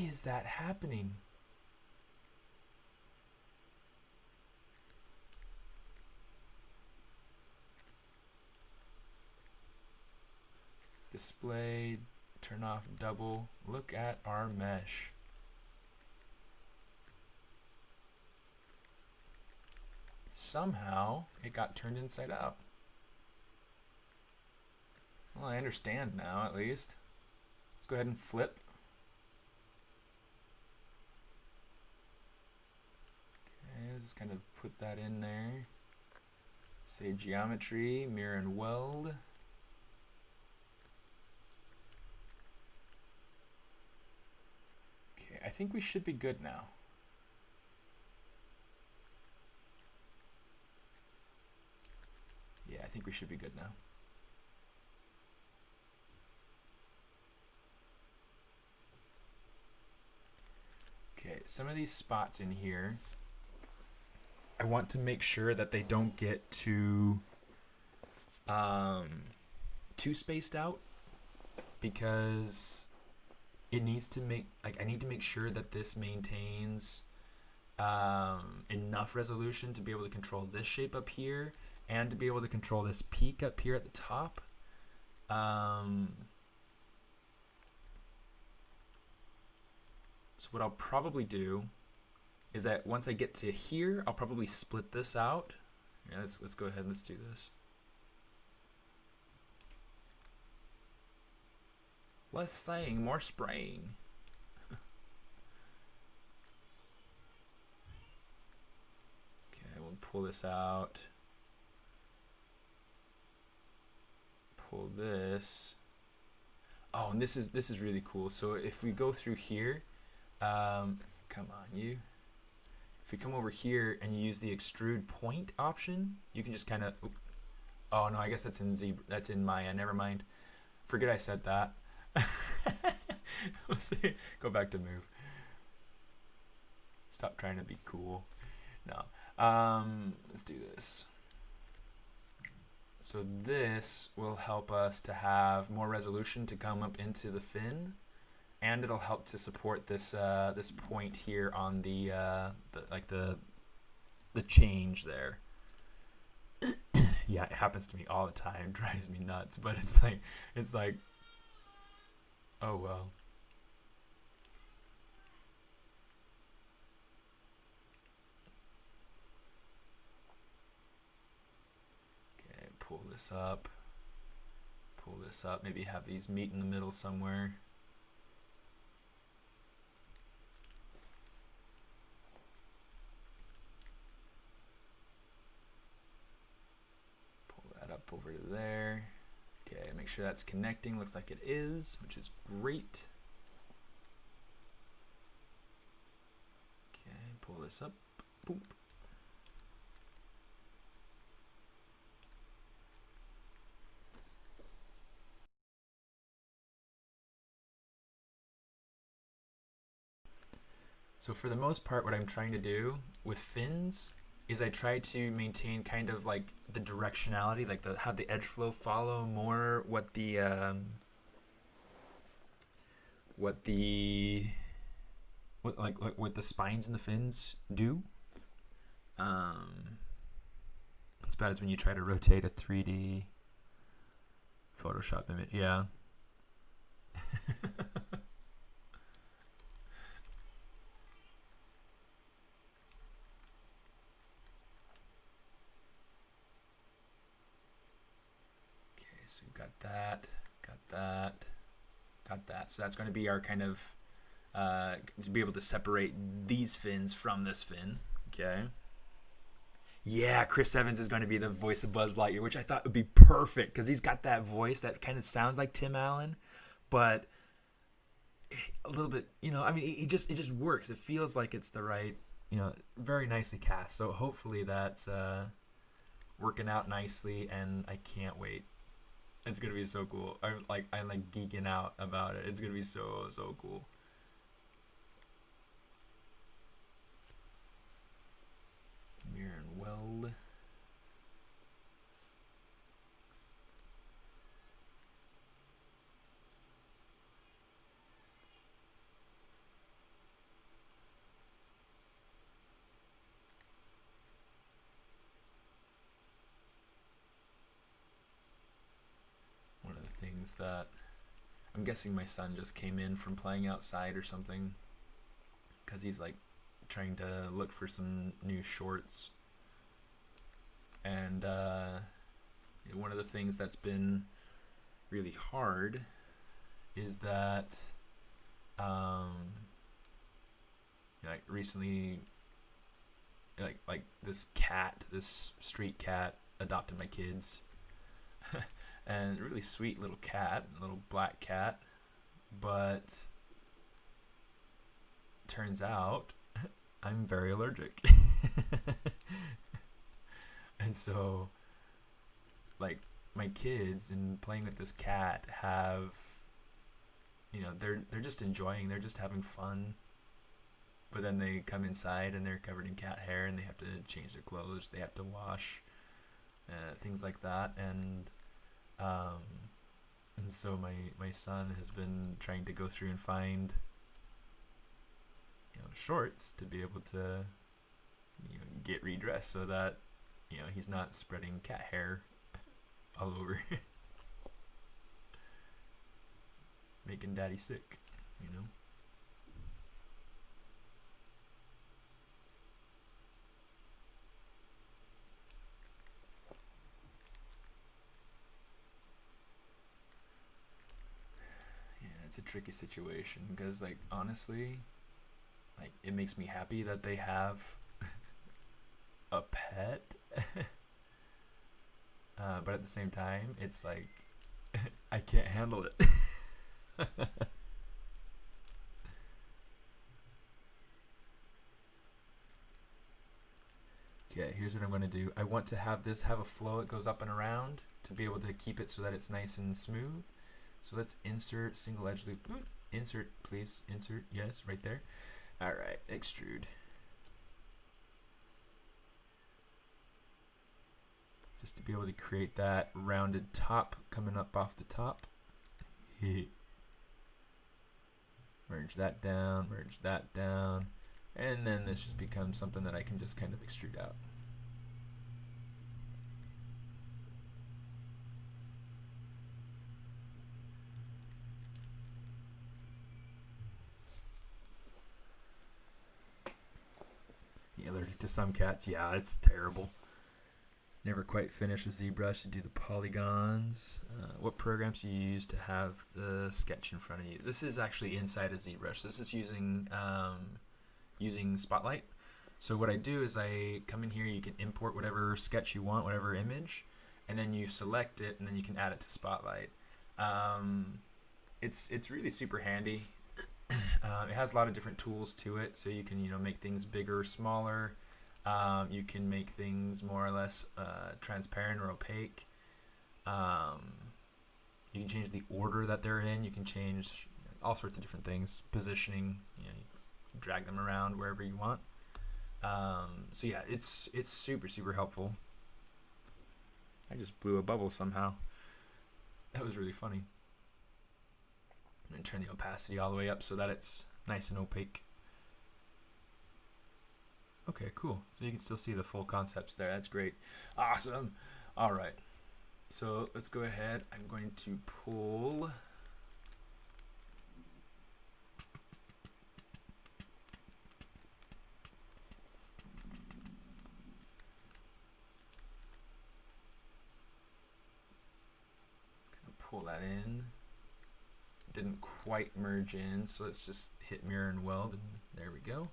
Why is that happening? Display, turn off double. Look at our mesh. Somehow it got turned inside out. Well, I understand now at least. Let's go ahead and flip. Okay, just kind of put that in there. Say geometry, mirror and weld. Okay, I think we should be good now. Yeah, I think we should be good now. Okay, some of these spots in here, I want to make sure that they don't get too spaced out, because it needs to make, like, I need to make sure that this maintains enough resolution to be able to control this shape up here and to be able to control this peak up here at the top. So what I'll probably do is that once I get to here, I'll probably split this out. Yeah, let's go ahead and let's do this. Less saying, more spraying. Okay, we'll pull this out. Pull this. Oh, and this is really cool. So if we go through here, come on, you. If we come over here and you use the Extrude Point option, you can just kind of. Oh no, I guess that's in that's in Maya. Never mind. Forget I said that. Let's see. Go back to move. Stop trying to be cool. No. Let's do this. So this will help us to have more resolution to come up into the fin, and it'll help to support this this point here on the change there. Yeah, it happens to me all the time. It drives me nuts, but it's like oh well. Okay, pull this up. Pull this up. Maybe have these meet in the middle somewhere. Pull that up over to there. Okay, make sure that's connecting. Looks like it is, which is great. Okay, pull this up. Boom. So for the most part, what I'm trying to do with fins is I try to maintain kind of like the directionality, like have the edge flow follow more what the what the spines and the fins do. It's bad as when you try to rotate a 3D Photoshop image. Yeah. So we've got that, got that, got that. So that's going to be our kind of, to be able to separate these fins from this fin, okay? Yeah, Chris Evans is going to be the voice of Buzz Lightyear, which I thought would be perfect because he's got that voice that kind of sounds like Tim Allen, but a little bit, you know, I mean, it just works. It feels like it's the right, you know, very nicely cast. So hopefully that's working out nicely, and I can't wait. It's gonna be so cool. I'm like geeking out about it. It's gonna be so cool. Mirror and weld. things that I'm guessing my son just came in from playing outside or something, because he's like trying to look for some new shorts. And one of the things that's been really hard is that like recently, like this street cat adopted my kids. And a really sweet little cat, a little black cat, but turns out I'm very allergic. And so, like, my kids and playing with this cat have, you know, they're just enjoying, they're just having fun. But then they come inside and they're covered in cat hair and they have to change their clothes, they have to wash, things like that. And so my son has been trying to go through and find, you know, shorts to be able to, you know, get redressed so that, you know, he's not spreading cat hair all over. Making daddy sick, you know. It's a tricky situation because, like, honestly, like, it makes me happy that they have a pet. But at the same time, it's like I can't handle it. Okay, here's what I'm going to do. I want to have this have a flow that goes up and around to be able to keep it so that it's nice and smooth. So let's insert single edge loop. Ooh, insert, please. Insert. Yes, right there. All right, extrude. Just to be able to create that rounded top coming up off the top. Merge that down, and then this just becomes something that I can just kind of extrude out. Allergic to some cats, yeah, it's terrible. Never quite finished with ZBrush to do the polygons. What programs do you use to have the sketch in front of you? This is actually inside of ZBrush. This is using using Spotlight. So what I do is I come in here, you can import whatever sketch you want, whatever image, and then you select it, and then you can add it to Spotlight. It's really super handy. It has a lot of different tools to it, so you can, you know, make things bigger or smaller. You can make things more or less transparent or opaque. You can change the order that they're in. You can change all sorts of different things. Positioning, you know, you drag them around wherever you want. So yeah, it's super helpful. I just blew a bubble somehow. That was really funny. And turn the opacity all the way up so that it's nice and opaque. Okay, cool. So you can still see the full concepts there. That's great. Awesome. All right. So let's go ahead. I'm going to pull. Pull that in. Didn't quite merge in, so let's just hit mirror and weld, and there we go.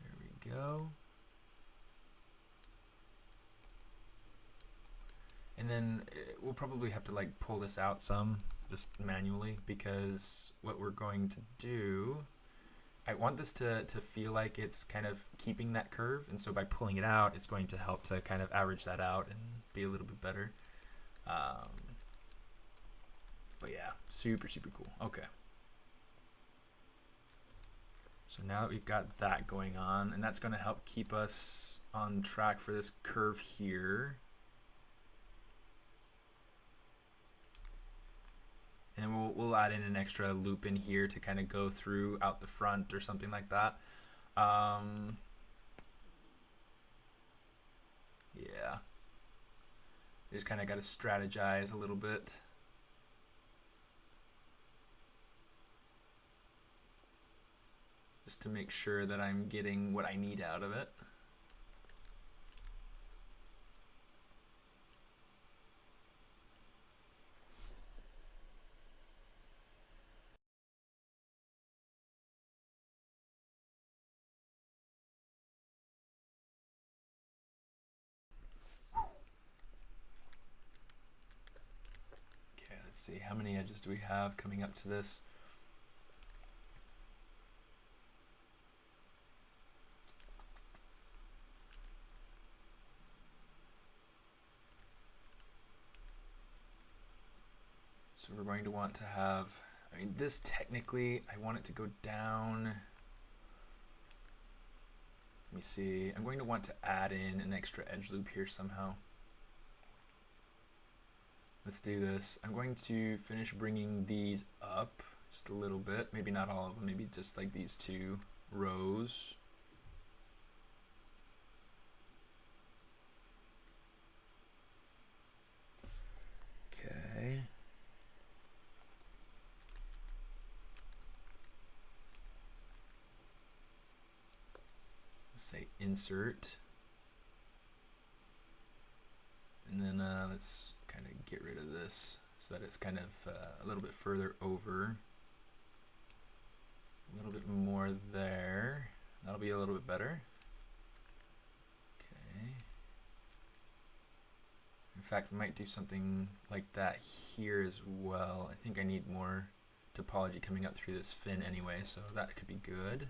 There we go. And then we'll probably have to like pull this out some just manually, because what we're going to do, I want this to feel like it's kind of keeping that curve, and so by pulling it out, it's going to help to kind of average that out and be a little bit better. But yeah, super cool. Okay. So now that we've got that going on, and that's going to help keep us on track for this curve here. And we'll add in an extra loop in here to kind of go through out the front or something like that. You just kind of got to strategize a little bit. Just to make sure that I'm getting what I need out of it. Okay, let's see, how many edges do we have coming up to this? So we're going to want to have, I mean, this technically, I want it to go down. Let me see, I'm going to want to add in an extra edge loop here somehow. Let's do this. I'm going to finish bringing these up just a little bit, maybe not all of them, maybe just like these 2 rows. Okay. Say insert, and then let's kind of get rid of this so that it's kind of a little bit further over, a little bit more there. That'll be a little bit better. Okay. In fact, I might do something like that here as well. I think I need more topology coming up through this fin anyway, so that could be good.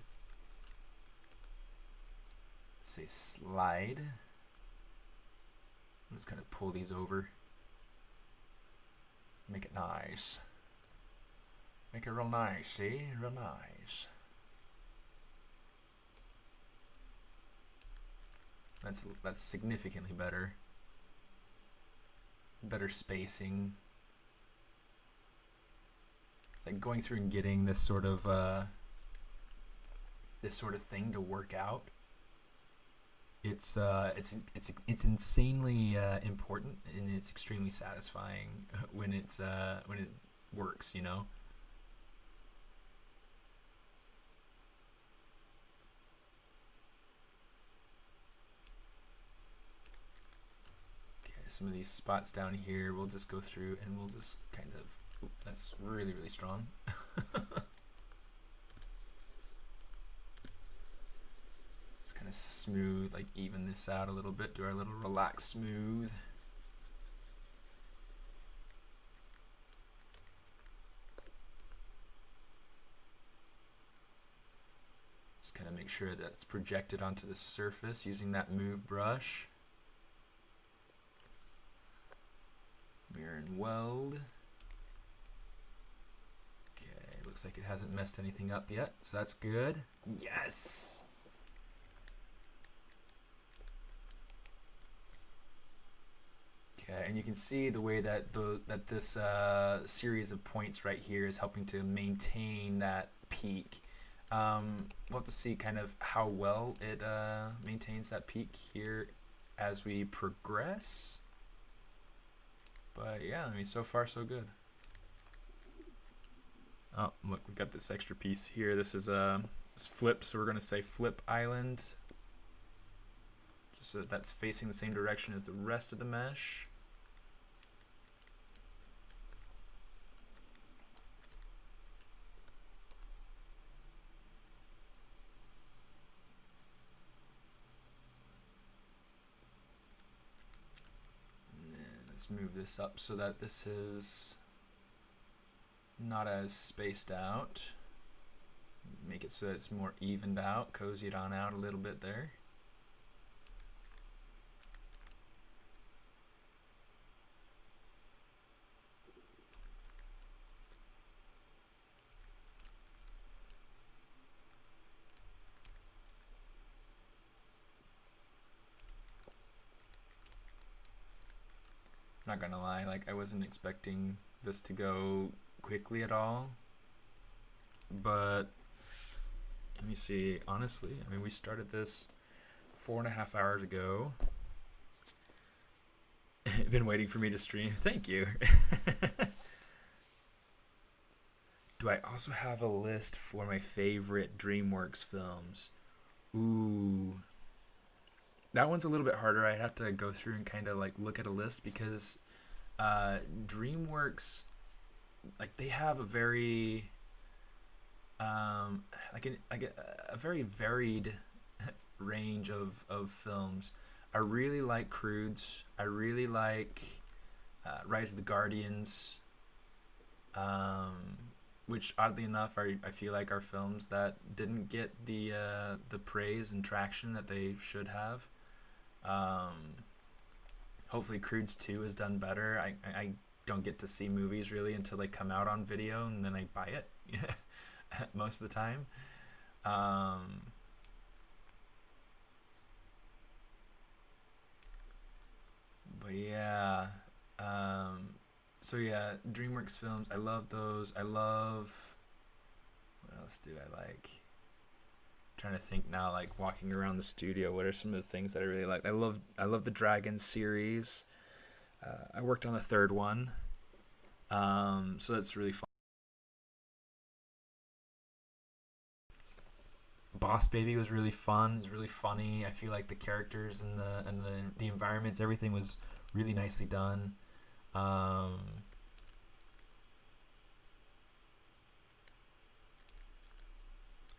Say slide. I'm just kind of pull these over, make it nice, make it real nice. See, real nice. That's significantly better. Better spacing. It's like going through and getting this sort of thing to work out. It's insanely important, and it's extremely satisfying when it works, you know. Okay, some of these spots down here, we'll just go through and we'll just kind of. Ooh, that's really, really strong. Kind of smooth, like even this out a little bit, do our little relax smooth. Just kind of make sure that it's projected onto the surface using that move brush. Mirror and weld. Okay, looks like it hasn't messed anything up yet, so that's good. Yes! Okay, and you can see the way that this series of points right here is helping to maintain that peak. We'll have to see kind of how well it maintains that peak here as we progress. But yeah, I mean, so far so good. Oh, look, we've got this extra piece here. This is this flip, so we're going to say flip island. Just so that's facing the same direction as the rest of the mesh. Let's move this up so that this is not as spaced out. Make it so that it's more evened out, cozy it on out a little bit there. Not gonna lie, like I wasn't expecting this to go quickly at all, but let me see, honestly, I mean, we started this 4.5 hours ago, Been waiting for me to stream. Thank you. Do I also have a list for my favorite DreamWorks films? Ooh, that one's a little bit harder. I have to go through and kind of like look at a list because DreamWorks, like they have a very a very varied range of films. I really like Crudes. I really like Rise of the Guardians, which oddly enough I feel like are films that didn't get the praise and traction that they should have. Hopefully Crudes 2 has done better. I don't get to see movies really until they come out on video, and then I buy it most of the time. But yeah, so yeah, DreamWorks films, I love those. I love, what else do I like? I'm trying to think now, like walking around the studio, what are some of the things that I really like? I love the Dragon series. I worked on the third one, so that's really fun. Boss Baby was really fun. It was really funny. I feel like the characters and the environments, everything was really nicely done. I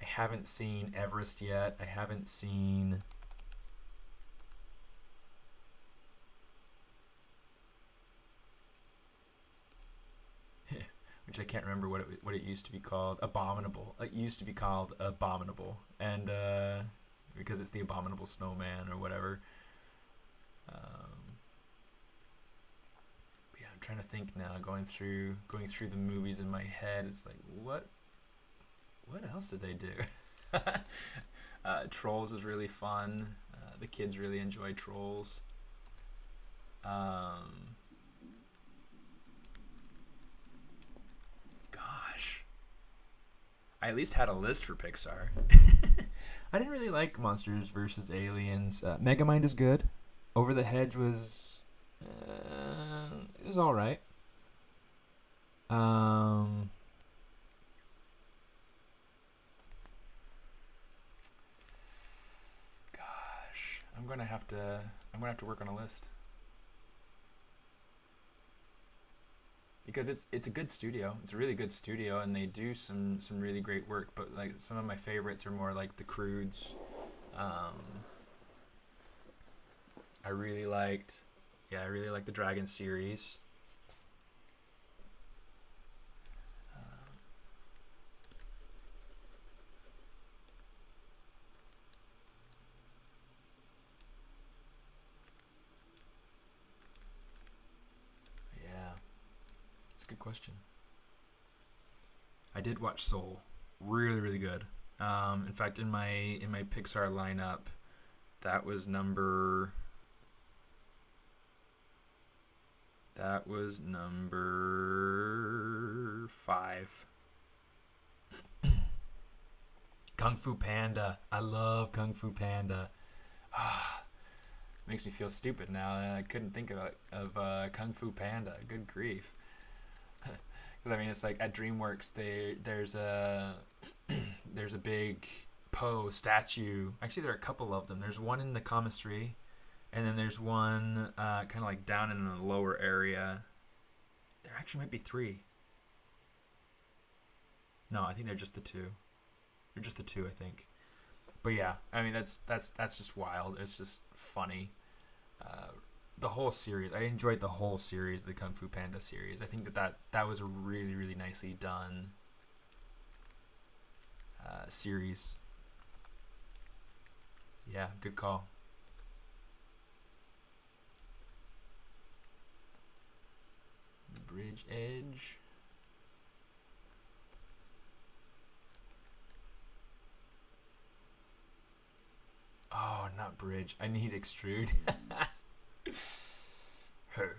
haven't seen Everest yet. I haven't seen. Which I can't remember what it used to be called. Abominable. It used to be called Abominable, and because it's the Abominable Snowman or whatever. Yeah, I'm trying to think now. Going through the movies in my head, it's like what else did they do? Trolls is really fun. The kids really enjoy Trolls. Gosh, I at least had a list for Pixar. I didn't really like Monsters vs. Aliens. Megamind is good. Over the Hedge was it was all right. Gosh, I'm gonna have to work on a list because it's a good studio. It's a really good studio, and they do some really great work. But like some of my favorites are more like the Crudes. I really liked the Dragon series. Yeah, it's a good question. I did watch Soul. Really, really good. In fact, in my Pixar lineup, that was number 5. Kung Fu Panda. I love Kung Fu Panda. Makes me feel stupid now. I couldn't think of Kung Fu Panda. Good grief. Because I mean, it's like at DreamWorks, there's a there's a big Poe statue. Actually, there are a couple of them. There's one in the commissary, and then there's one kind of like down in the lower area. There actually might be 3. No, I think they're just the 2. They're just the 2, I think. But yeah, I mean that's just wild. It's just funny. The whole series, I enjoyed the whole series, the Kung Fu Panda series. I think that was a really, really nicely done series. Yeah, good call. Bridge Edge. Oh, not Bridge. I need Extrude. Her.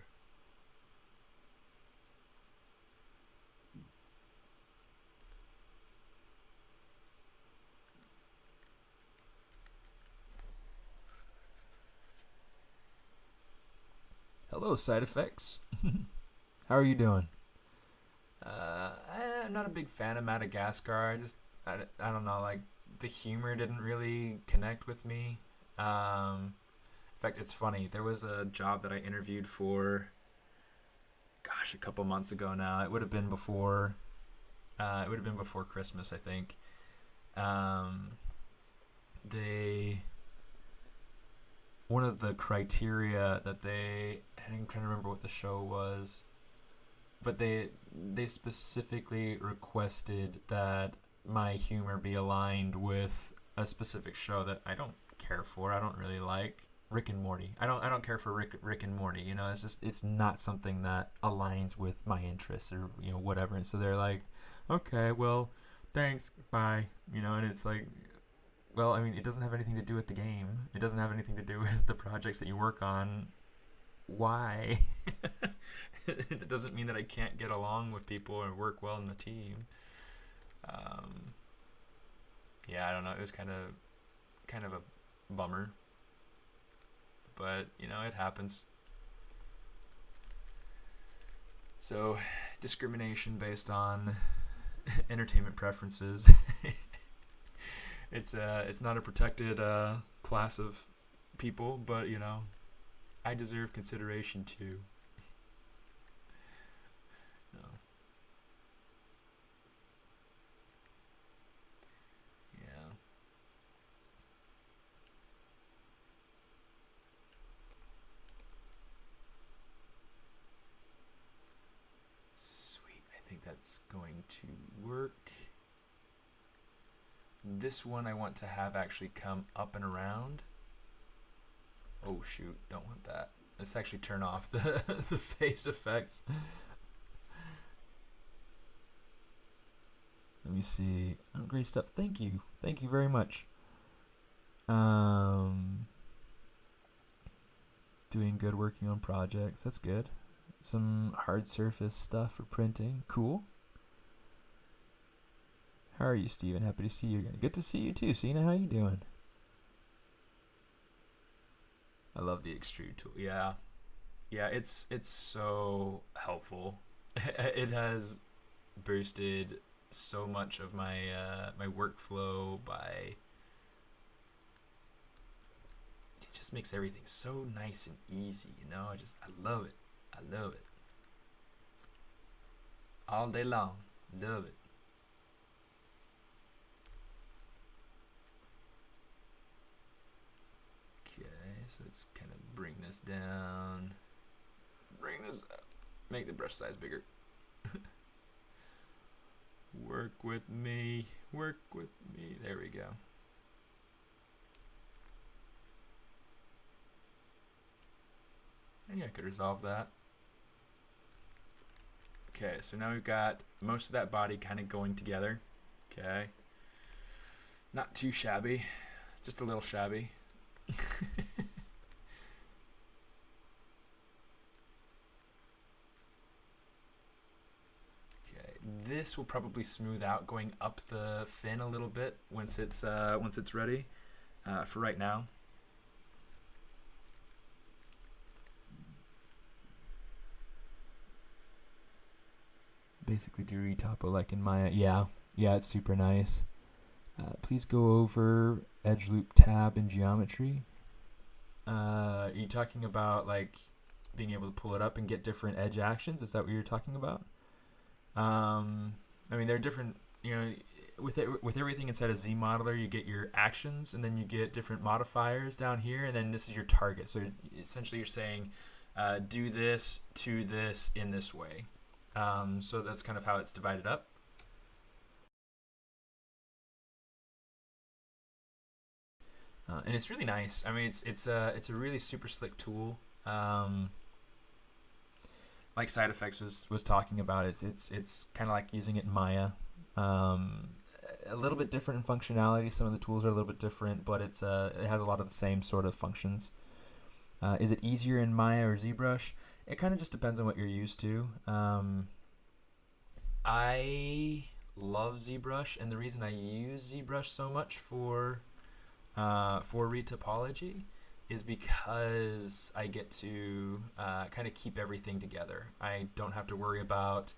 Hello, side effects. How are you doing? I'm not a big fan of Madagascar. I don't know, like, the humor didn't really connect with me. In fact, it's funny. There was a job that I interviewed for, gosh, a couple months ago now. It would have been before. It would have been before Christmas, I think. They One of the criteria that I'm trying to remember what the show was, but they specifically requested that my humor be aligned with a specific show that I don't care for. I don't really like Rick and Morty. I don't care for Rick and Morty. You know, it's not something that aligns with my interests or whatever. And so they're like, okay, well, thanks, bye. And it's like, well, I mean, it doesn't have anything to do with the game. It doesn't have anything to do with the projects that you work on. Why? It doesn't mean that I can't get along with people or work well in the team. Yeah, I don't know. It was kind of a bummer, but it happens. So, discrimination based on entertainment preferences. It's not a protected class of people, but I deserve consideration too. No. Yeah. Sweet. I think that's going to work. This one I want to have actually come up and around. Oh shoot, don't want that. Let's actually turn off the face effects. Let me see. Oh, great stuff. Thank you. Thank you very much. Doing good, working on projects. That's good. Some hard surface stuff for printing. Cool. How are you, Steven? Happy to see you again. Good to see you too, Sina. How you doing? I love the Extrude Tool. Yeah, it's so helpful. It has boosted so much of my my workflow by. It just makes everything so nice and easy. I love it. I love it. All day long. Love it. So let's kind of bring this down, bring this up, make the brush size bigger. Work with me, work with me. There we go. And yeah, I could resolve that. Okay, so now we've got most of that body kind of going together. Okay. Not too shabby, just a little shabby. This will probably smooth out going up the fin a little bit once it's ready. For right now. Basically do retopo like in Maya. Yeah, it's super nice. Please go over edge loop tab in geometry. Are you talking about like being able to pull it up and get different edge actions? Is that what you're talking about? I mean, there are different, with everything inside a Z modeler, you get your actions, and then you get different modifiers down here, and then this is your target. So essentially you're saying, do this to this in this way. So that's kind of how it's divided up. And it's really nice. I mean, it's a really super slick tool. Like Side Effects was talking about, it's kind of like using it in Maya. A little bit different in functionality. Some of the tools are a little bit different, but it has a lot of the same sort of functions. Is it easier in Maya or ZBrush? It kind of just depends on what you're used to. I love ZBrush, and the reason I use ZBrush so much for retopology is because I get to kind of keep everything together. I don't have to worry about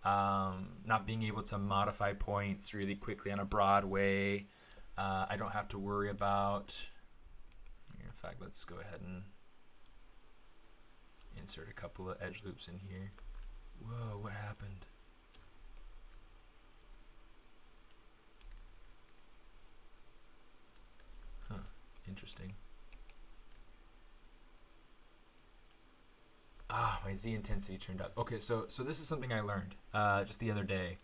not being able to modify points really quickly on a broad way. I don't have to worry about, in fact, let's go ahead and insert a couple of edge loops in here. Whoa, what happened? Huh, interesting. Ah, my Z intensity turned up. Okay, so this is something I learned just the other day,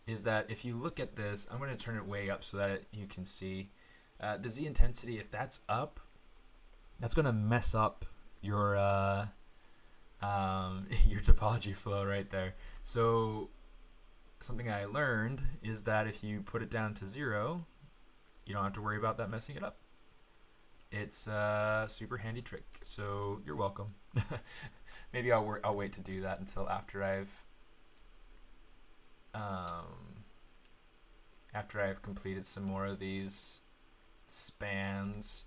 is that if you look at this, I'm going to turn it way up so that you can see the Z intensity. If that's up, that's going to mess up your your topology flow right there. So something I learned is that if you put it down to 0, you don't have to worry about that messing it up. It's a super handy trick, so you're welcome. Maybe I'll wait to do that until after I've completed some more of these spans.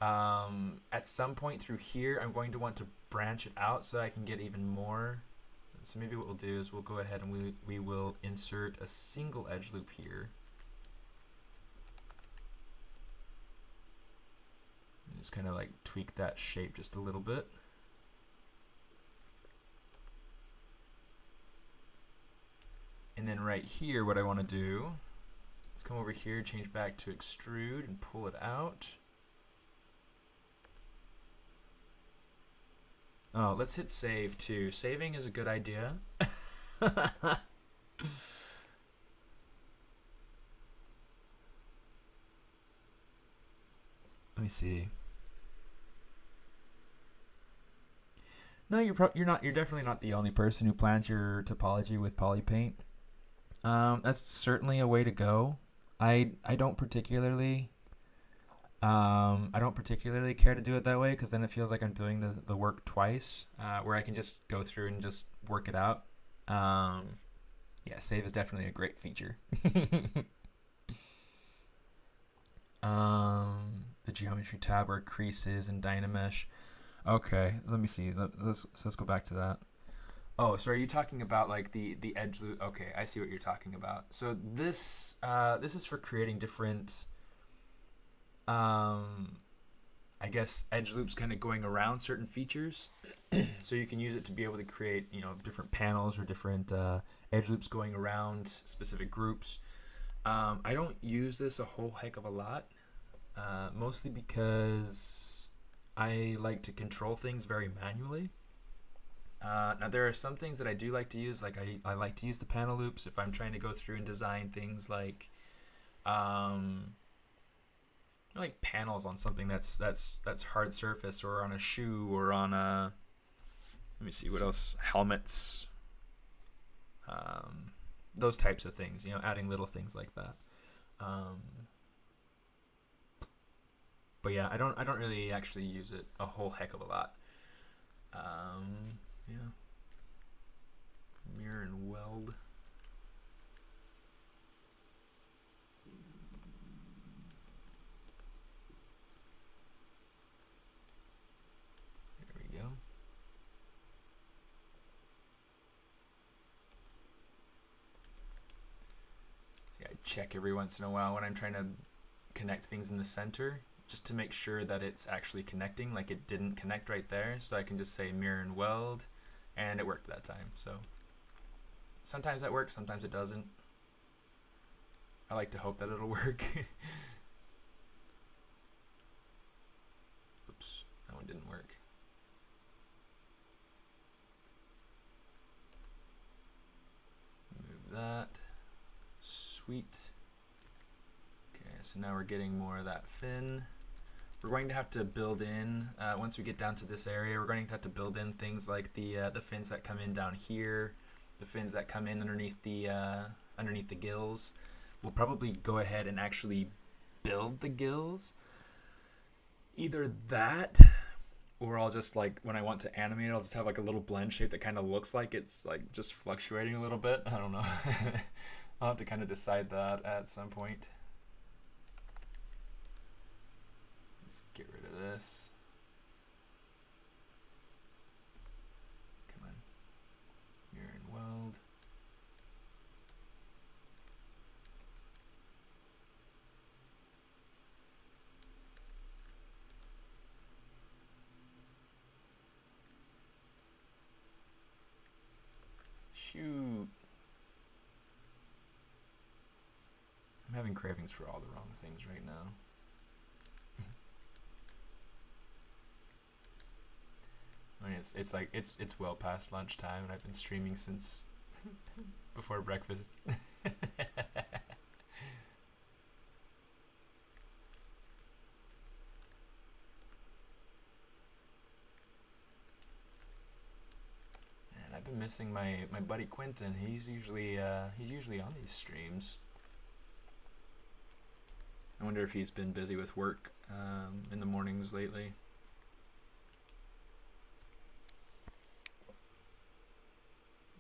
At some point through here, I'm going to want to branch it out so I can get even more. So maybe what we'll do is we'll go ahead and we will insert a single edge loop here. And just kind of like tweak that shape just a little bit. And then right here, what I want to do is come over here, change back to extrude and pull it out. Oh, let's hit save too. Saving is a good idea. Let me see. No, you're definitely not the only person who plans your topology with polypaint. That's certainly a way to go. I don't particularly care to do it that way, because then it feels like I'm doing the work twice, where I can just go through and just work it out. Yeah, save is definitely a great feature. The geometry tab where creases and Dynamesh. Okay, let me see. Let's go back to that. Oh, so are you talking about like the edge loop? Okay, I see what you're talking about. So this is for creating different, I guess, edge loops kind of going around certain features. So you can use it to be able to create, different panels or different edge loops going around specific groups. I don't use this a whole heck of a lot, mostly because I like to control things very manually. Now there are some things that I do like to use, like I like to use the panel loops if I'm trying to go through and design things like panels on something that's hard surface, or on a shoe, or on a, let me see what else, helmets, those types of things, adding little things like that. But yeah, I don't really actually use it a whole heck of a lot. Yeah. Mirror and weld. There we go. See, I check every once in a while when I'm trying to connect things in the center, just to make sure that it's actually connecting, like it didn't connect right there. So I can just say mirror and weld, and it worked that time. So sometimes that works, sometimes it doesn't. I like to hope that it'll work. Oops, that one didn't work. Move that. Sweet. Okay, so now we're getting more of that fin. We're going to have to build in, once we get down to this area, we're going to have to build in things like the fins that come in down here, the fins that come in underneath the gills. We'll probably go ahead and actually build the gills. Either that, or I'll just, like, when I want to animate it, I'll just have like a little blend shape that kind of looks like it's like just fluctuating a little bit. I don't know. I'll have to kind of decide that at some point. Let's Let's get rid of this. Come on. Mirror and weld. Shoot. I'm having cravings for all the wrong things right now. I mean, it's like it's well past lunchtime, and I've been streaming since before breakfast. And I've been missing my buddy Quentin. He's usually on these streams. I wonder if he's been busy with work in the mornings lately.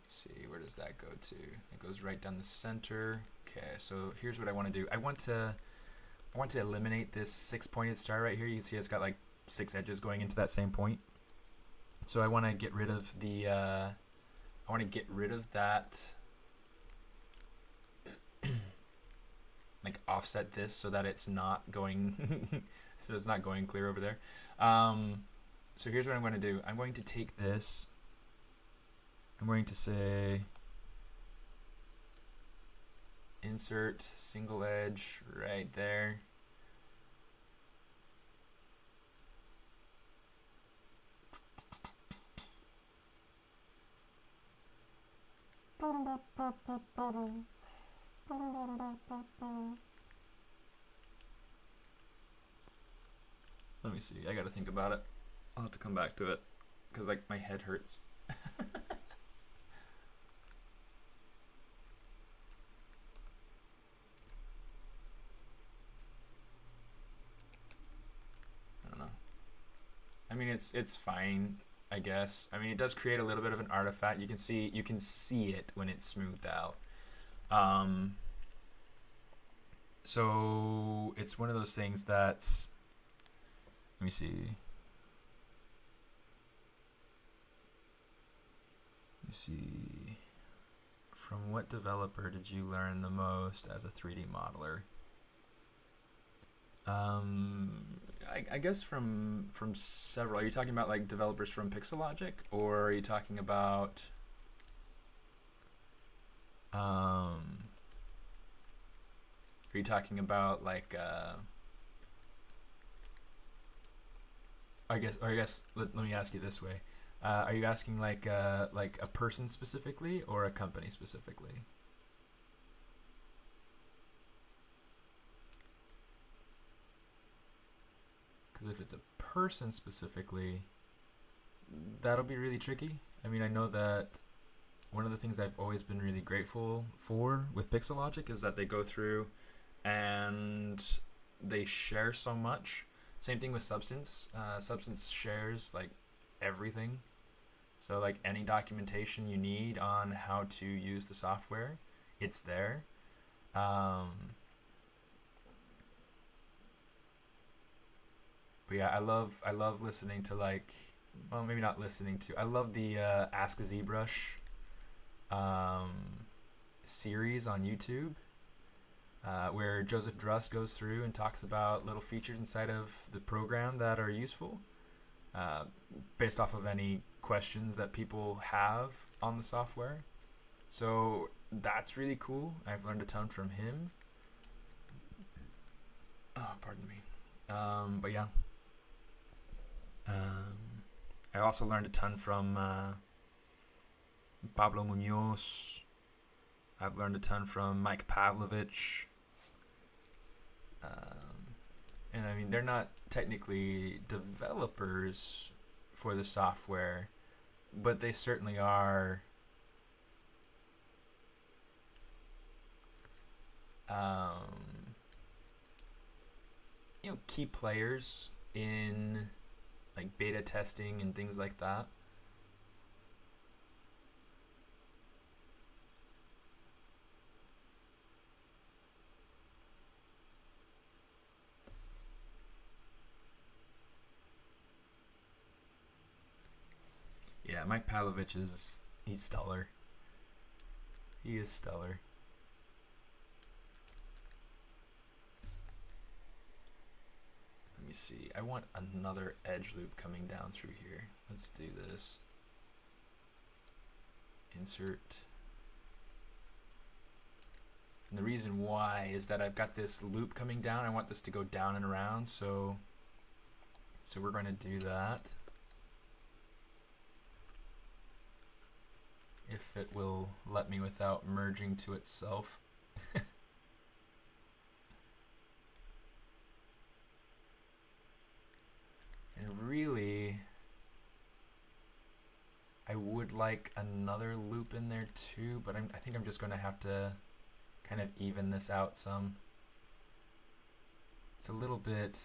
See, where does that go to? It goes right down the center. Okay, so here's what I want to do. I want to eliminate this 6-pointed star right here. You can see it's got like 6 edges going into that same point. So I want to get rid of the that like offset this so that it's not going so it's not going clear over there. So here's what I'm going to do. I'm going to take this. I'm going to say insert single edge right there. Let me see. I got to think about it. I'll have to come back to it because like my head hurts. I mean, it's fine, I guess. I mean, it does create a little bit of an artifact. You can see it when it's smoothed out. So it's one of those things that's. Let me see. Let me see. From what developer did you learn the most as a 3D modeler? I guess from several. Are you talking about like developers from Pixologic, or are you talking about are you talking about like I guess let me ask you this way. Are you asking like a person specifically or a company specifically? Because if it's a person specifically, that'll be really tricky. I mean, I know that one of the things I've always been really grateful for with Pixologic is that they go through and they share so much. Same thing with Substance. Substance shares like everything. So like any documentation you need on how to use the software, it's there. But yeah, I love listening to like, well, maybe not listening to. I love the Ask ZBrush series on YouTube, where Joseph Druss goes through and talks about little features inside of the program that are useful, based off of any questions that people have on the software. So that's really cool. I've learned a ton from him. Oh, pardon me. But yeah. I also learned a ton from Pablo Munoz. I've learned a ton from Mike Pavlovich. And I mean, they're not technically developers for the software, but they certainly are key players in like beta testing and things like that. Yeah, Mike Pavlovich he's stellar. He is stellar. Let me see. I want another edge loop coming down through here. Let's do this. Insert. And the reason why is that I've got this loop coming down. I want this to go down and around, so we're going to do that. If it will let me without merging to itself. And really, I would like another loop in there too, but I think I'm just going to have to kind of even this out some. It's a little bit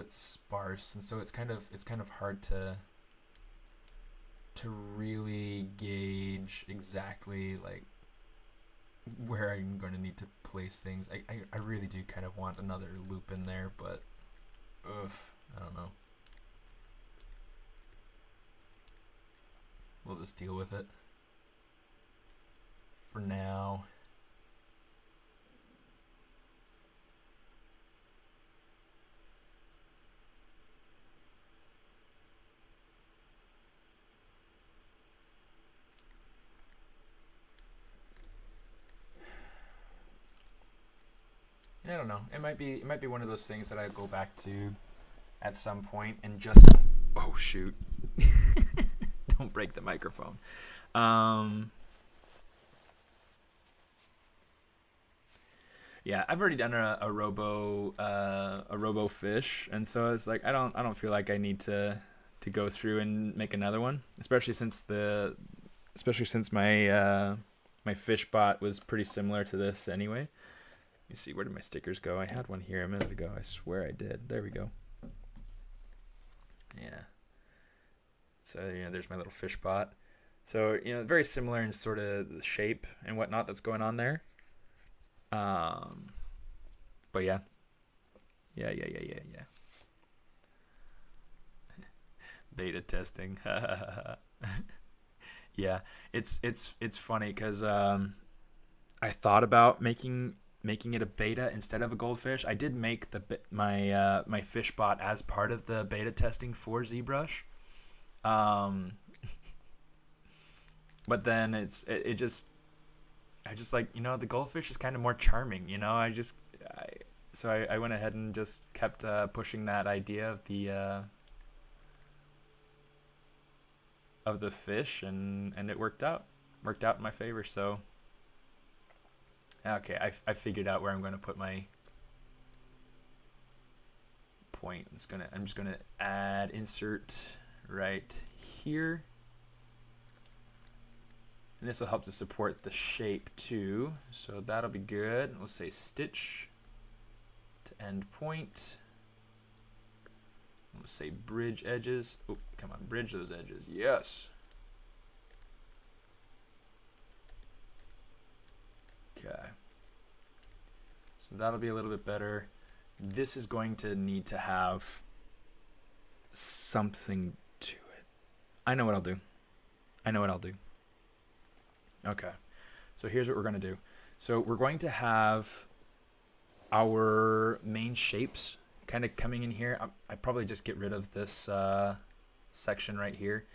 sparse, and so it's kind of hard to really gauge exactly like where I'm going to need to place things. I really do kind of want another loop in there, but I don't know. We'll just deal with it for now. I don't know. It might be one of those things that I go back to at some point and just oh shoot. Don't break the microphone. Yeah, I've already done a robo fish, and so it's like I don't feel like I need to go through and make another one, especially since my my fish bot was pretty similar to this anyway. Let me see, where did my stickers go? I had one here a minute ago. I swear I did. There we go. Yeah. So, there's my little fish bot. So, very similar in sort of the shape and whatnot that's going on there. But yeah. Yeah. Beta testing. Yeah, it's funny because I thought about making it a beta instead of a Goldfish. I did make my my fish bot as part of the beta testing for ZBrush. But then I just like, the Goldfish is kind of more charming, so I went ahead and just kept pushing that idea of the fish, and it worked out in my favor. So okay, I figured out where I'm going to put my point. I'm just gonna add insert right here, and this will help to support the shape too, so that'll be good. We'll say stitch to end point. We'll say bridge edges. Oh, come on, bridge those edges. Yes. Okay. So that'll be a little bit better. This is going to need to have something to it. I know what I'll do. Okay. So here's what we're going to do. So we're going to have our main shapes kind of coming in here. I probably just get rid of this section right here.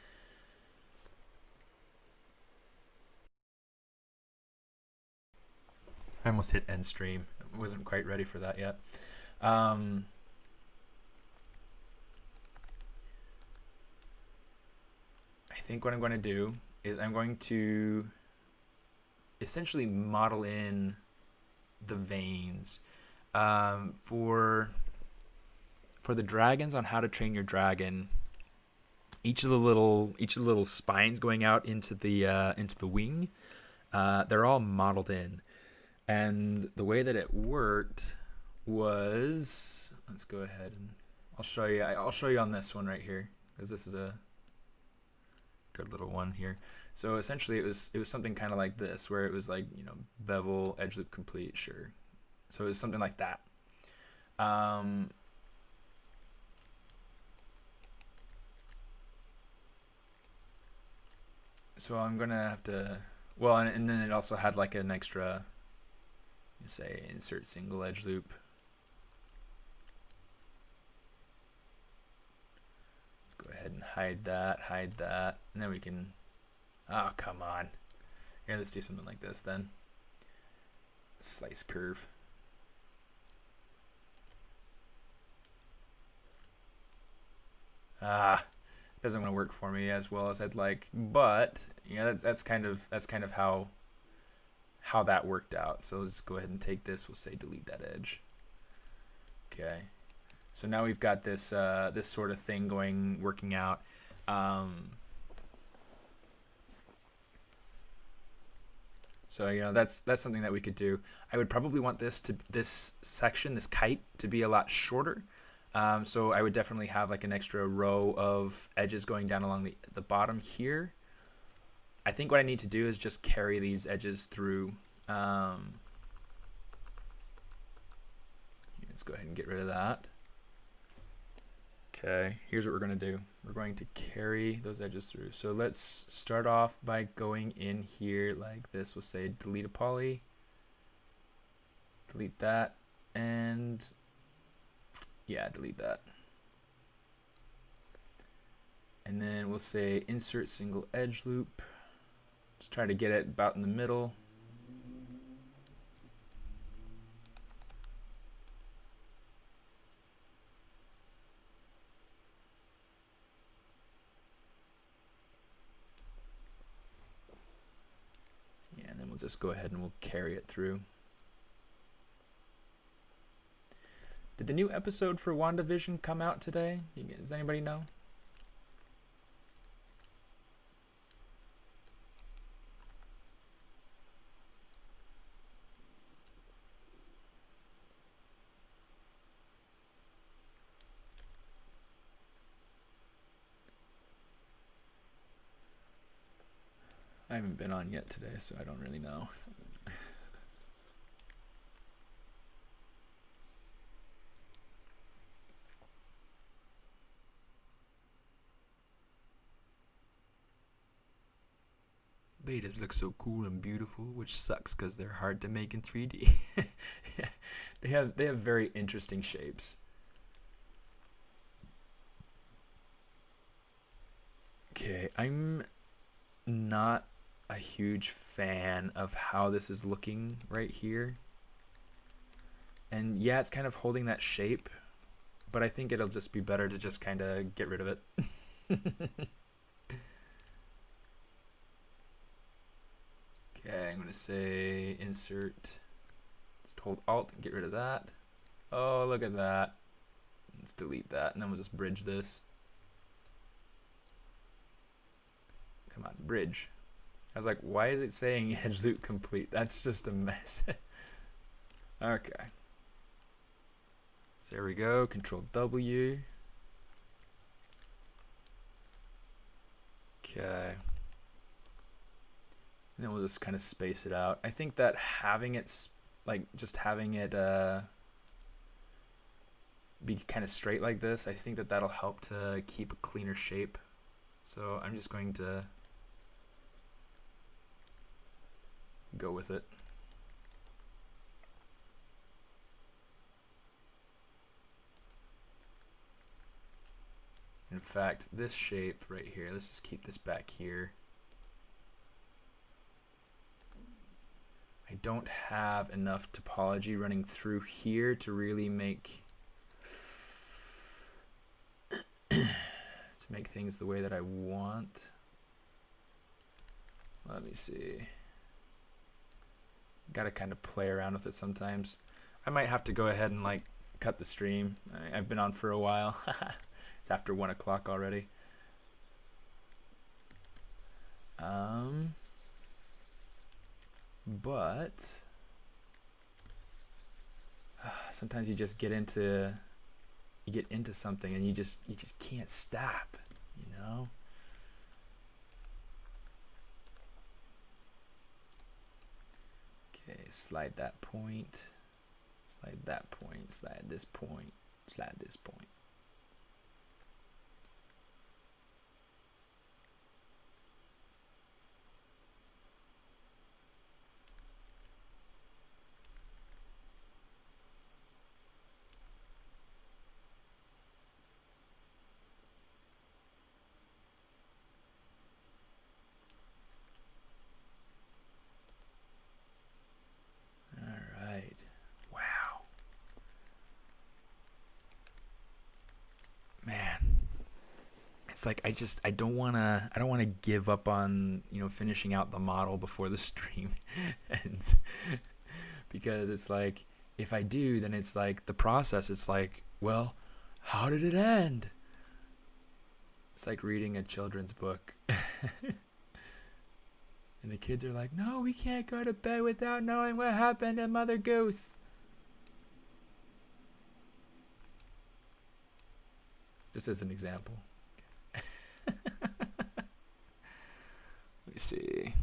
I almost hit end stream. I wasn't quite ready for that yet. I think what I'm going to do is I'm going to essentially model in the veins for the dragons on How to Train Your Dragon. Each of the little spines going out into the wing, they're all modeled in. And the way that it worked was, let's go ahead and I'll show you. I'll show you on this one right here, because this is a good little one here. So essentially, it was something kind of like this, where it was like, bevel, edge loop complete, sure. So it was something like that. So I'm gonna have to, well, and then it also had like an extra, say insert single edge loop. Let's go ahead and hide that, and then we can, oh, come on. Here, let's do something like this then. Slice curve. Doesn't want to work for me as well as I'd like, but you know, that's kind of how that worked out. So let's go ahead and take this. We'll say delete that edge. Okay. So now we've got this this sort of thing working out. So you know, that's something that we could do. I would probably want this section, this kite, to be a lot shorter. So I would definitely have like an extra row of edges going down along the bottom here. I think what I need to do is just carry these edges through. Let's go ahead and get rid of that. Okay, here's what we're going to do. We're going to carry those edges through. So let's start off by going in here like this. We'll say delete a poly. Delete that, and yeah, delete that. And then we'll say insert single edge loop. Just try to get it about in the middle. Yeah, and then we'll just go ahead and we'll carry it through. Did the new episode for WandaVision come out today? Does anybody know? I haven't been on yet today, so I don't really know. Betas look so cool and beautiful, which sucks because they're hard to make in 3D. They have very interesting shapes. Okay, I'm not a huge fan of how this is looking right here. And yeah, it's kind of holding that shape, but I think it'll just be better to just kind of get rid of it. Okay, I'm going to say insert, just hold Alt and get rid of that. Oh, look at that. Let's delete that, and then we'll just bridge this. Come on, bridge. I was like, why is it saying edge loop complete? That's just a mess. Okay. So there we go, Control W. Okay. And then we'll just kind of space it out. I think that having it, just having it be kind of straight like this, I think that that'll help to keep a cleaner shape. So I'm just going to go with it. In fact, this shape right here, let's just keep this back here. I don't have enough topology running through here to really make things the way that I want. Let me see. Got to kind of play around with it sometimes. I might have to go ahead and like cut the stream. I've been on for a while. It's after 1 o'clock already. But sometimes you just get into something and you just can't stop, you know. Okay, slide that point, slide that point, slide this point, slide this point. it's like I don't wanna give up on, you know, finishing out the model before the stream ends, because it's like if I do, then it's like the process. It's like, well, how did it end? It's like reading a children's book. And the kids are like, no, we can't go to bed without knowing what happened to Mother Goose. Just as an example. Let me see.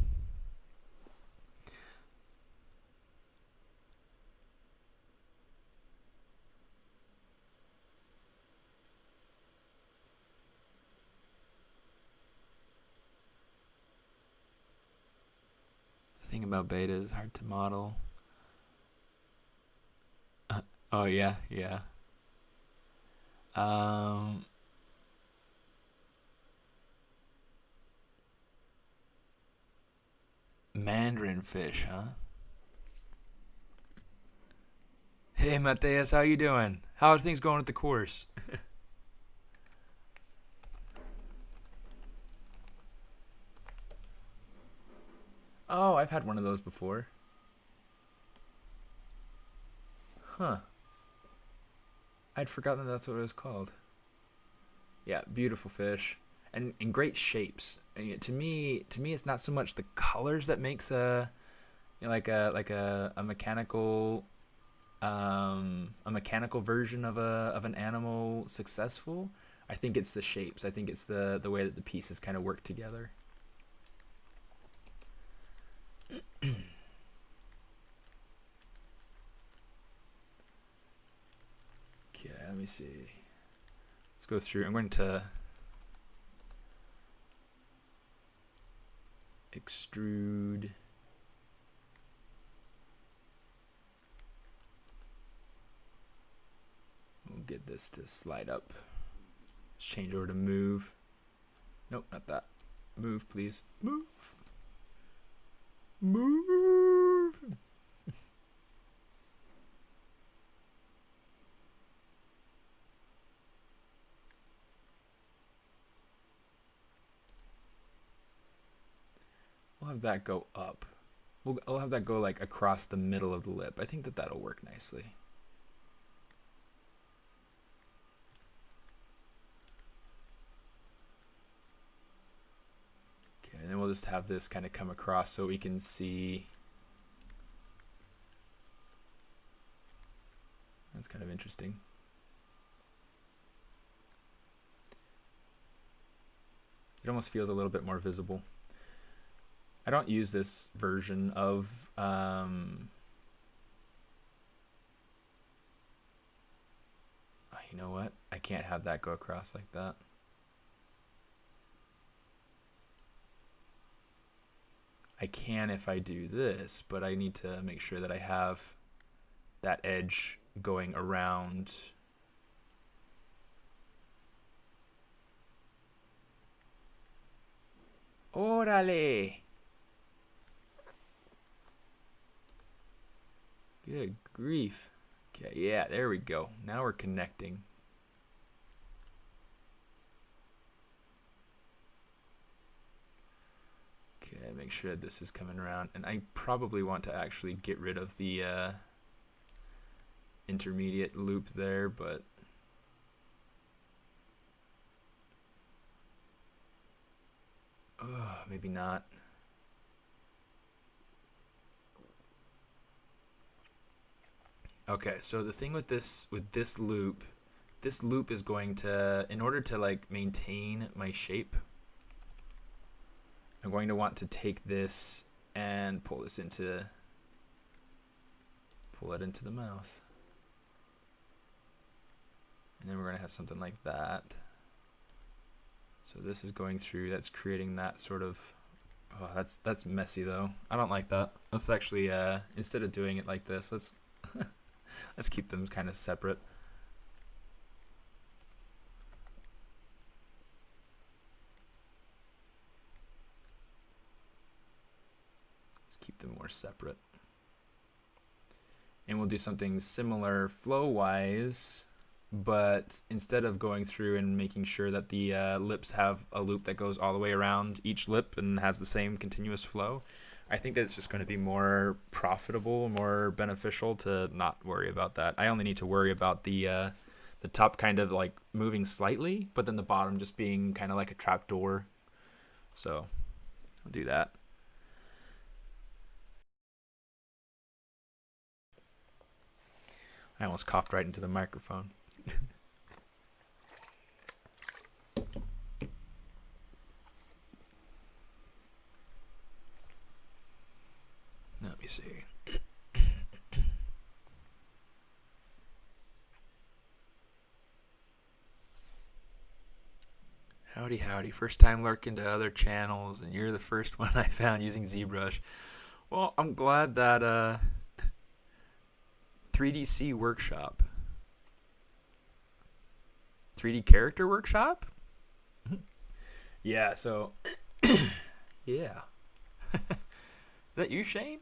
The thing about beta is hard to model. Oh yeah, yeah. Mandarin fish, huh? Hey Mateus, how you doing? How are things going at the course? Oh, I've had one of those before. Huh. I'd forgotten that's what it was called. Yeah, beautiful fish. And in great shapes. And to me, it's not so much the colors that makes a, you know, a mechanical version of an animal successful. I think it's the shapes. I think it's the way that the pieces kind of work together. Okay, let me see. Let's go through. I'm going to extrude. We'll get this to slide up. Let's change over to move. Nope, not that. Move, please. Move. Move. We'll have that go up. I'll have that go like across the middle of the lip. I think that'll work nicely. Okay, and then we'll just have this kind of come across so we can see. That's kind of interesting. It almost feels a little bit more visible. I don't use this version of you know what? I can't have that go across like that. I can if I do this, but I need to make sure that I have that edge going around. Órale! Good grief. Okay, yeah, there we go. Now we're connecting. Okay, make sure that this is coming around. And I probably want to actually get rid of the intermediate loop there, but maybe not. Okay, so the thing with this loop is going to, in order to like maintain my shape, I'm going to want to take this and pull it into the mouth. And then we're going to have something like that. So this is going through, that's creating that sort of, oh, that's messy though. I don't like that. Let's actually, instead of doing it like this, let's let's keep them kind of separate. Let's keep them more separate. And we'll do something similar flow-wise but instead of going through and making sure that the lips have a loop that goes all the way around each lip and has the same continuous flow, I think that it's just going to be more profitable, more beneficial to not worry about that. I only need to worry about the top kind of like moving slightly, but then the bottom just being kind of like a trapdoor. So I'll do that. I almost coughed right into the microphone. Let me see. Howdy, howdy. First time lurking to other channels, and you're the first one I found using ZBrush. Well, I'm glad that 3DC Workshop. 3D Character Workshop? Yeah, so... yeah. Is that you, Shane?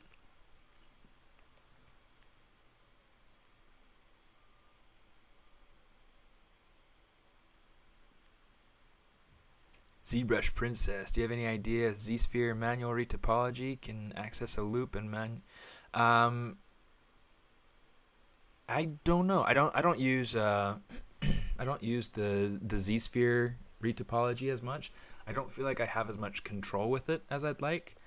ZBrush Princess, do you have any idea if Z-Sphere manual retopology can access a loop and I don't know. I don't use I don't use the Z-Sphere retopology as much. I don't feel like I have as much control with it as I'd like.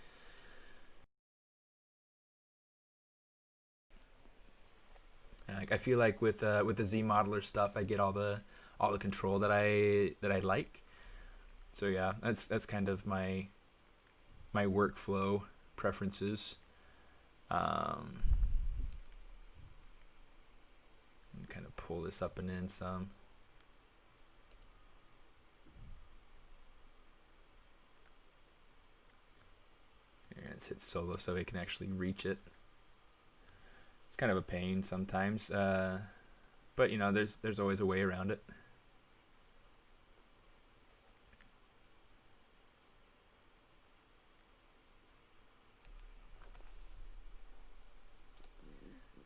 I feel like with the Z modeler stuff, I get all the control that I like. So yeah, that's kind of my workflow preferences. Kind of pull this up and in some. Here, let's hit solo so we can actually reach it. It's kind of a pain sometimes, but you know, there's always a way around it.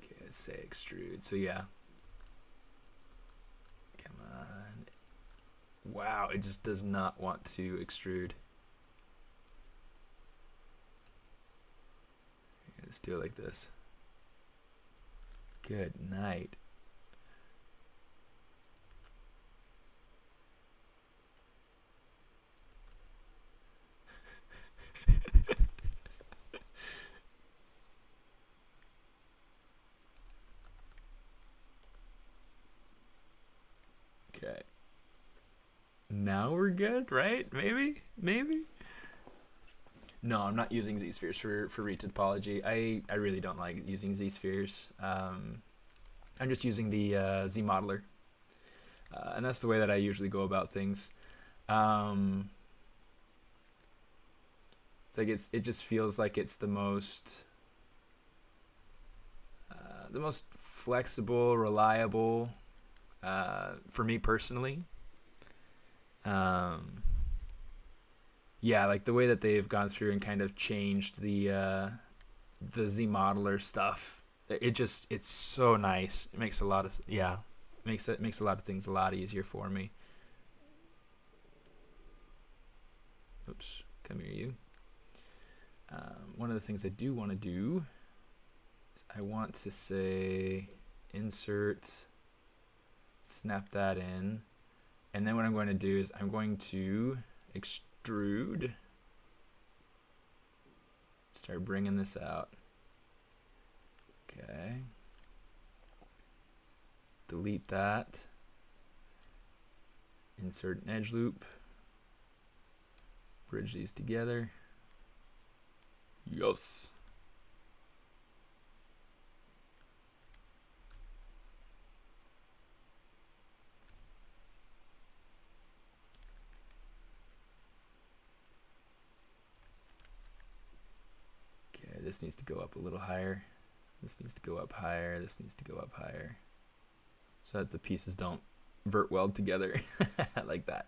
Okay, let's say extrude. So yeah. Come on. Wow, it just does not want to extrude. Let's do it like this. Good night. Okay. Now we're good, right? Maybe? No, I'm not using Z-spheres for retopology. I really don't like using Z-spheres. I'm just using the Z modeler. And that's the way that I usually go about things. It's like it just feels like it's the most flexible, reliable for me personally. Yeah, like the way that they've gone through and kind of changed the Z modeler stuff. It's so nice. It makes a lot of makes a lot of things a lot easier for me. Oops, come here, you. One of the things I do want to do is I want to say insert, snap that in, and then what I'm going to do is I'm going to extrude, start bringing this out. Okay, delete that, insert an edge loop, bridge these together. Yes. Okay, this needs to go up a little higher. This needs to go up higher. This needs to go up higher, so that the pieces don't vert weld together like that.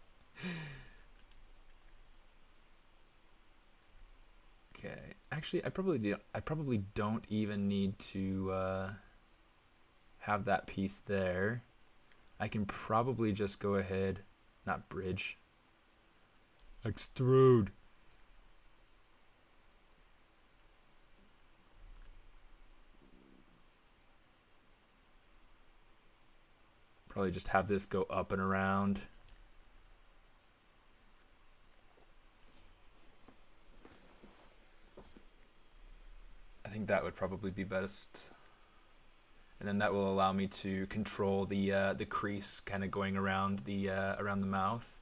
Okay, actually, I probably don't even need to have that piece there. I can probably just go ahead, not bridge, extrude. Probably just have this go up and around. I think that would probably be best. And then that will allow me to control the crease kind of going around the mouth.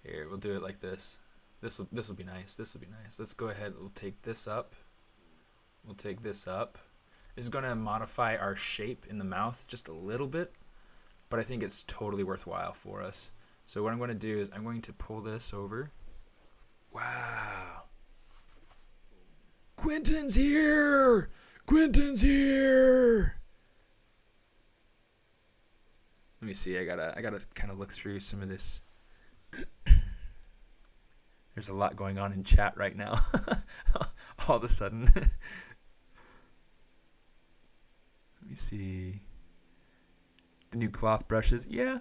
Here, we'll do it like this. This will be nice. This will be nice. Let's go ahead. We'll take this up. We'll take this up. This is going to modify our shape in the mouth just a little bit, but I think it's totally worthwhile for us. So what I'm going to do is I'm going to pull this over. Wow. Quentin's here! Quentin's here! Let me see. I gotta kind of look through some of this. There's a lot going on in chat right now. All of a sudden. Let me see. The new cloth brushes. Yeah.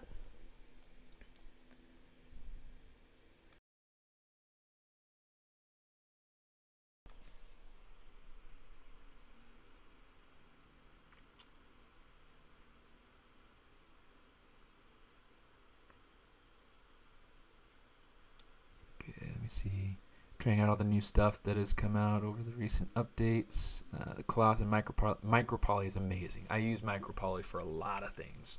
See, trying out all the new stuff that has come out over the recent updates. The cloth and micropoly is amazing. I use micropoly for a lot of things.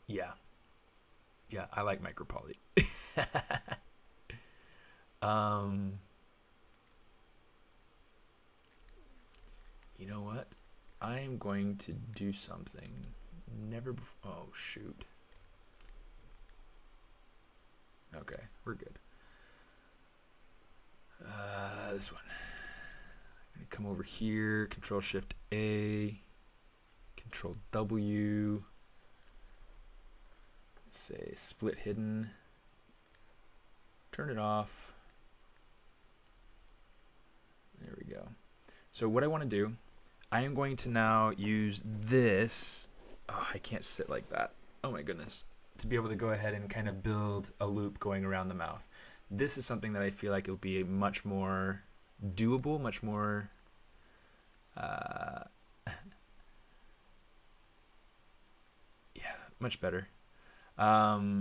Yeah, I like micropoly. You know what? I am going to do something never before. Oh shoot. Okay, we're good. This one. I'm gonna come over here, Control Shift A, Control W. Let's say split hidden. Turn it off. There we go. So what I want to do, I am going to now use this. Oh, I can't sit like that. Oh my goodness. To be able to go ahead and kind of build a loop going around the mouth. This is something that I feel like it'll be much more doable, much more yeah, much better. Yeah,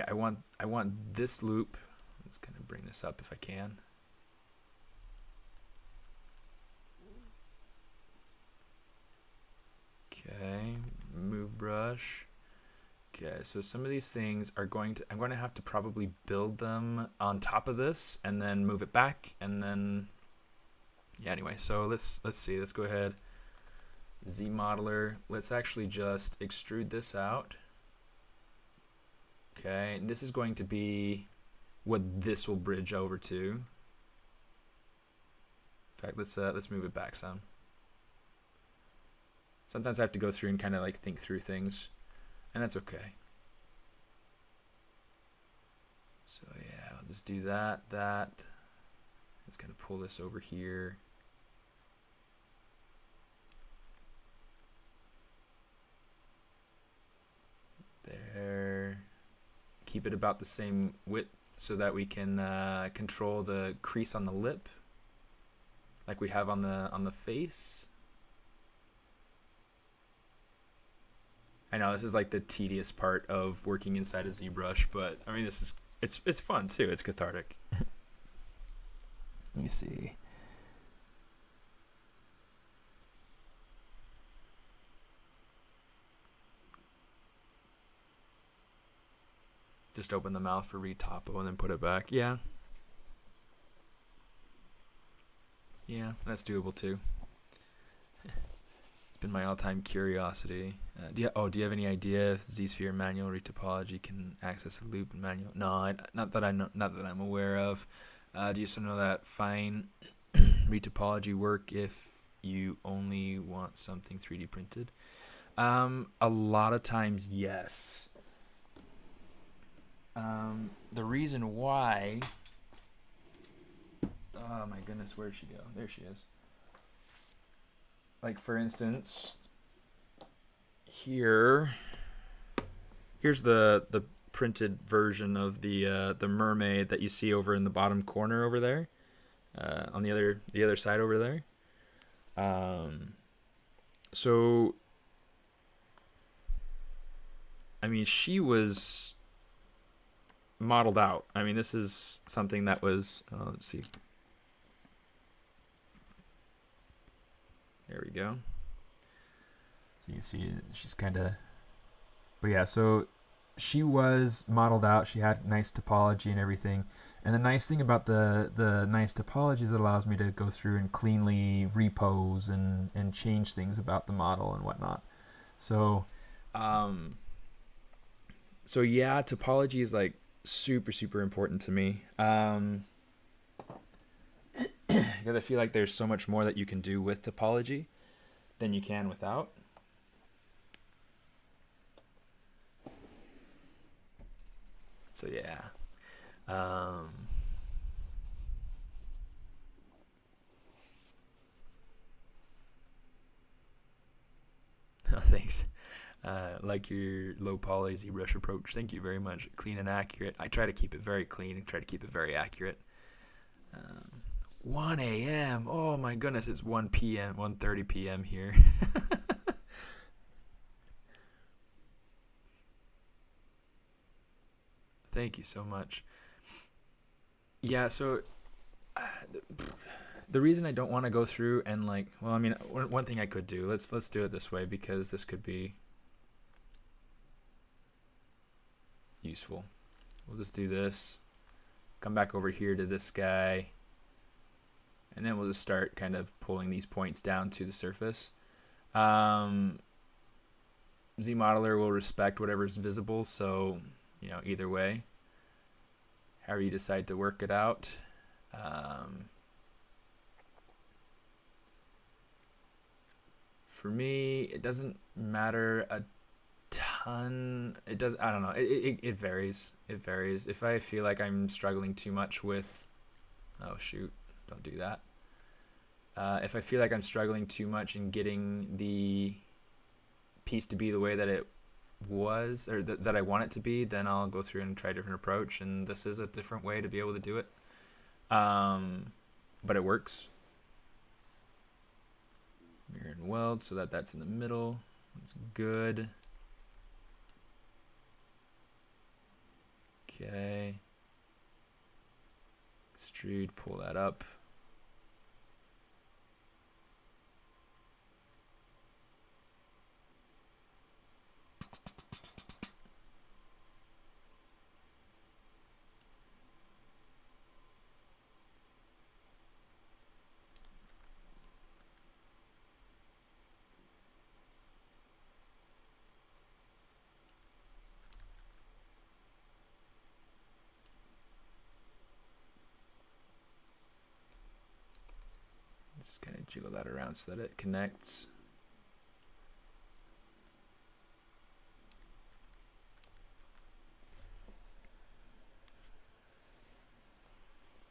I want this loop. Let's kind of bring this up if I can. Okay, move brush. Okay, so some of these things are I'm going to have to probably build them on top of this and then move it back and then, yeah, anyway, so let's see, let's go ahead, Z modeler, let's actually just extrude this out. Okay, and this is going to be what this will bridge over to. In fact, let's move it back some. Sometimes I have to go through and kind of like think through things, and that's okay. So yeah, I'll just do that. Let's kind of pull this over here. There. Keep it about the same width so that we can control the crease on the lip, like we have on the face. I know this is like the tedious part of working inside a ZBrush, but I mean it's fun too. It's cathartic. Let me see. Just open the mouth for retopo and then put it back. Yeah. Yeah, that's doable too. It's been my all-time curiosity. Do you have any idea if ZSphere manual retopology can access a loop in manual? No, not that I'm aware of. Do you also know that fine retopology work if you only want something 3D printed? A lot of times, yes. The reason why Oh my goodness, where'd she go? There she is. Like for instance, here's the printed version of the mermaid that you see over in the bottom corner over there, on the other side over there. So I mean, she was modeled out. I mean, this is something that was, let's see. There we go. So you see she's kind of, but yeah, so she was modeled out. She had nice topology and everything. And the nice thing about the nice topology is it allows me to go through and cleanly repose and change things about the model and whatnot. So, so yeah, topology is like super important to me. Because I feel like there's so much more that you can do with topology than you can without. So yeah. Oh, thanks. Like your low poly ZBrush approach. Thank you very much. Clean and accurate. I try to keep it very clean and try to keep it very accurate. 1 a.m. Oh my goodness, it's 1 p.m. 1:30 p.m. here. Thank you so much. Yeah, so the reason I don't want to go through and like, well, I mean, one thing I could do, let's do it this way because this could be useful. We'll just do this. Come back over here to this guy. And then we'll just start kind of pulling these points down to the surface. ZModeler will respect whatever's visible, so, you know, either way, however you decide to work it out. For me, it doesn't matter a ton. It does. I don't know. It varies. It varies. If I feel like I'm struggling too much with, oh shoot, don't do that. If I feel like I'm struggling too much in getting the piece to be the way that it was, or that I want it to be, then I'll go through and try a different approach. And this is a different way to be able to do it. But it works. Mirror and weld so that that's in the middle. That's good. Okay. Extrude, pull that up. Just kind of jiggle that around so that it connects.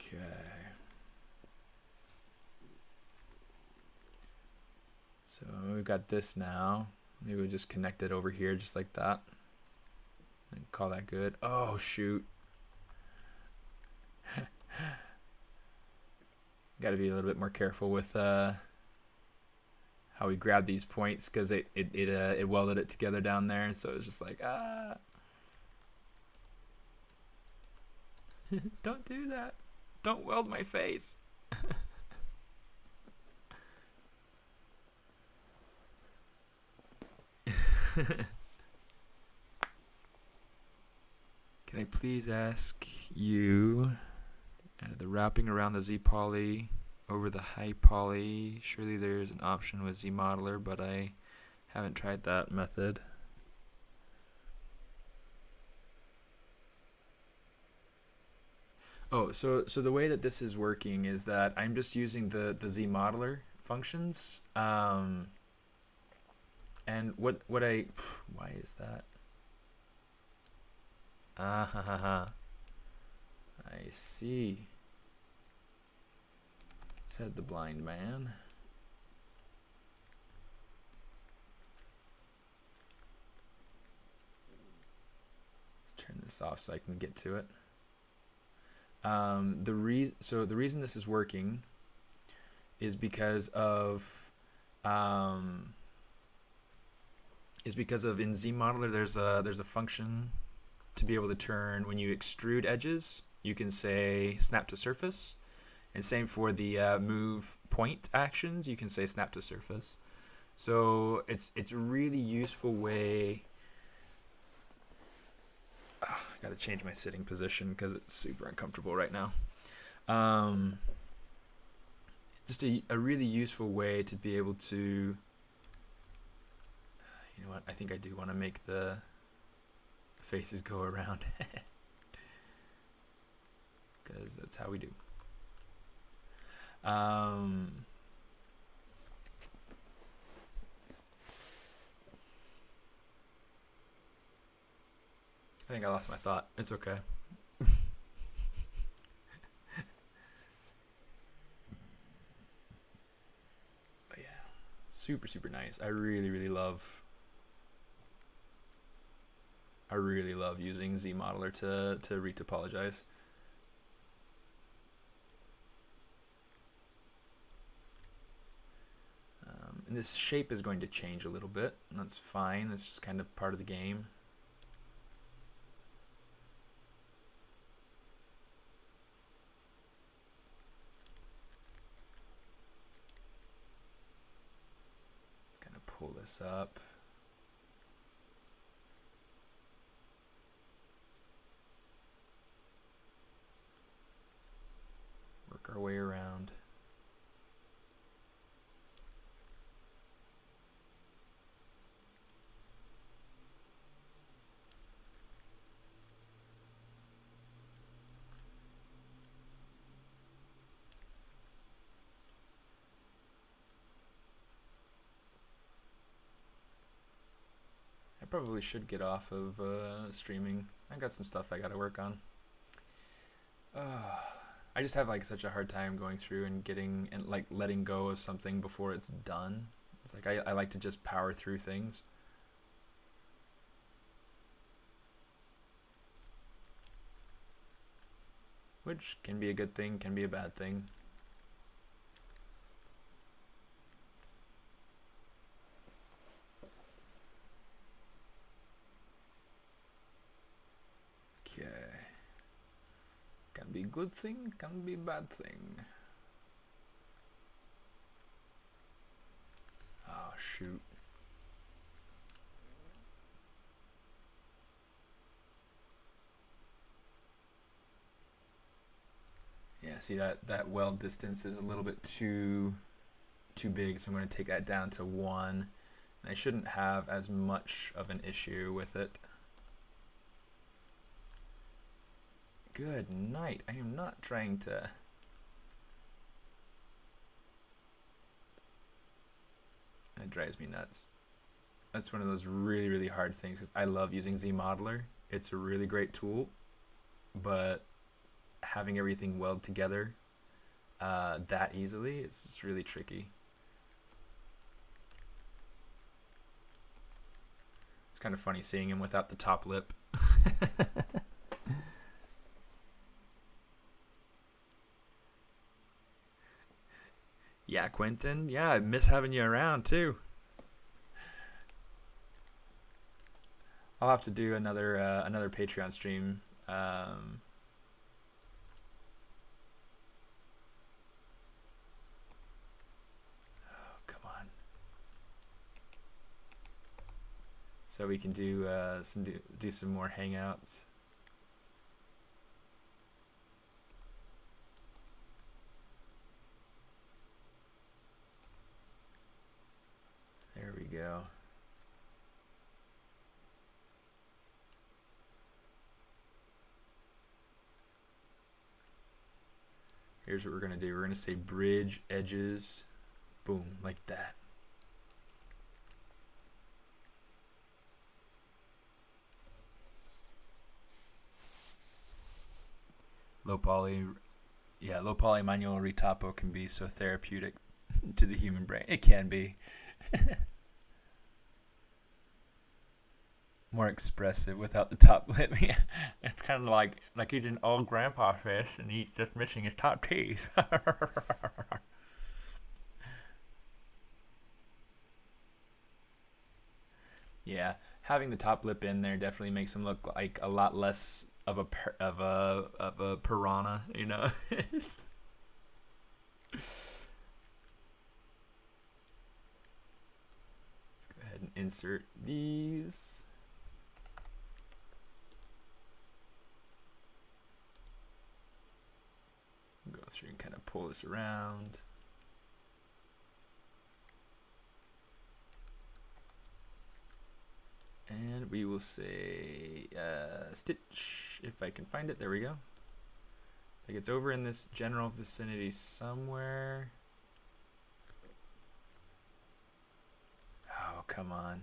Okay. So we've got this now. Maybe we'll just connect it over here just like that. And call that good. Oh, shoot. Got to be a little bit more careful with how we grab these points because it welded it together down there, and so it's just like don't do that. Don't weld my face. Can I please ask you? The wrapping around the Z poly over the high poly. Surely there's an option with ZModeler, but I haven't tried that method. Oh, so the way that this is working is that I'm just using the ZModeler functions. And why is that? I see. Said the blind man. Let's turn this off so I can get to it. The reason this is working is because of in ZModeler there's a function to be able to turn when you extrude edges. You can say snap to surface, and same for the move point actions. You can say snap to surface. So it's a really useful way. I got to change my sitting position because it's super uncomfortable right now. Just a really useful way to be able to, you know what, I think I do want to make the faces go around because that's how we do. I think I lost my thought. It's okay. Super nice. I really love using ZModeler to retopologize. And this shape is going to change a little bit, and that's fine. It's just kind of part of the game. Pull this up. Work our way around. I probably should get off of streaming. I got some stuff I got to work on. I just have like such a hard time going through and getting and like letting go of something before it's done. It's like I like to just power through things. Which can be a good thing, can be a bad thing. Okay. Can be good thing, can be bad thing. Oh shoot. Yeah, see that weld distance is a little bit too big, so I'm going to take that down to 1. And I shouldn't have as much of an issue with it. Good night. I am not trying to... That drives me nuts. That's one of those really hard things, because I love using ZModeler. It's a really great tool, but having everything weld together that easily, it's just really tricky. It's kind of funny seeing him without the top lip. Yeah, Quentin. Yeah, I miss having you around too. I'll have to do another Patreon stream. Oh, come on. So we can do some more hangouts. There we go. Here's what we're going to do. We're going to say bridge edges, boom, like that. Low poly Yeah, low poly manual retopo can be so therapeutic to the human brain. It can be. More expressive without the top lip. It's kind of like he's an old grandpa fish and he's just missing his top teeth. Yeah, having the top lip in there definitely makes him look like a lot less of a piranha, you know. Let's go ahead and insert these. Go through and kind of pull this around. And we will say stitch, if I can find it. There we go. Like it's over in this general vicinity somewhere. Oh, come on.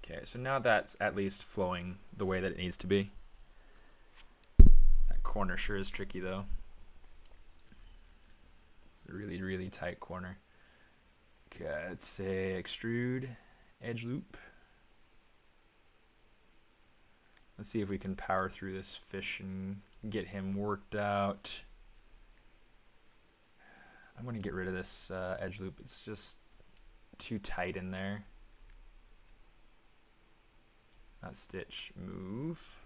Okay, so now that's at least flowing the way that it needs to be. That corner sure is tricky though. Really, really tight corner. Okay, let's say extrude edge loop. Let's see if we can power through this fish and get him worked out. I'm going to get rid of this edge loop. It's just too tight in there. Not stitch, move.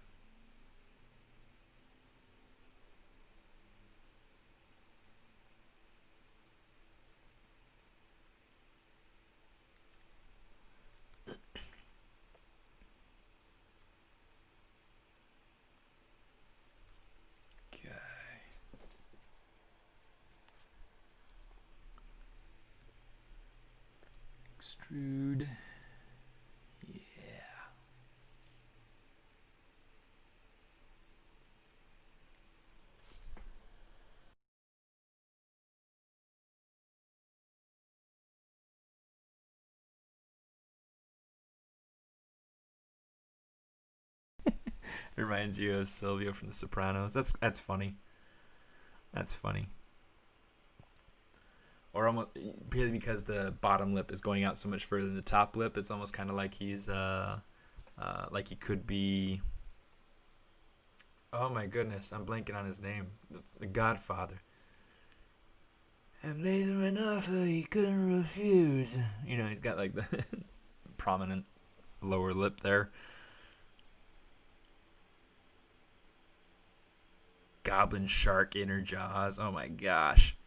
Extrude. Yeah. It reminds you of Silvio from The Sopranos. That's funny. That's funny. Or almost purely because the bottom lip is going out so much further than the top lip, it's almost kind of like he's like he could be. Oh my goodness, I'm blanking on his name. The Godfather. And made him an offer he couldn't refuse. You know, he's got like the prominent lower lip there. Goblin shark inner jaws. Oh my gosh.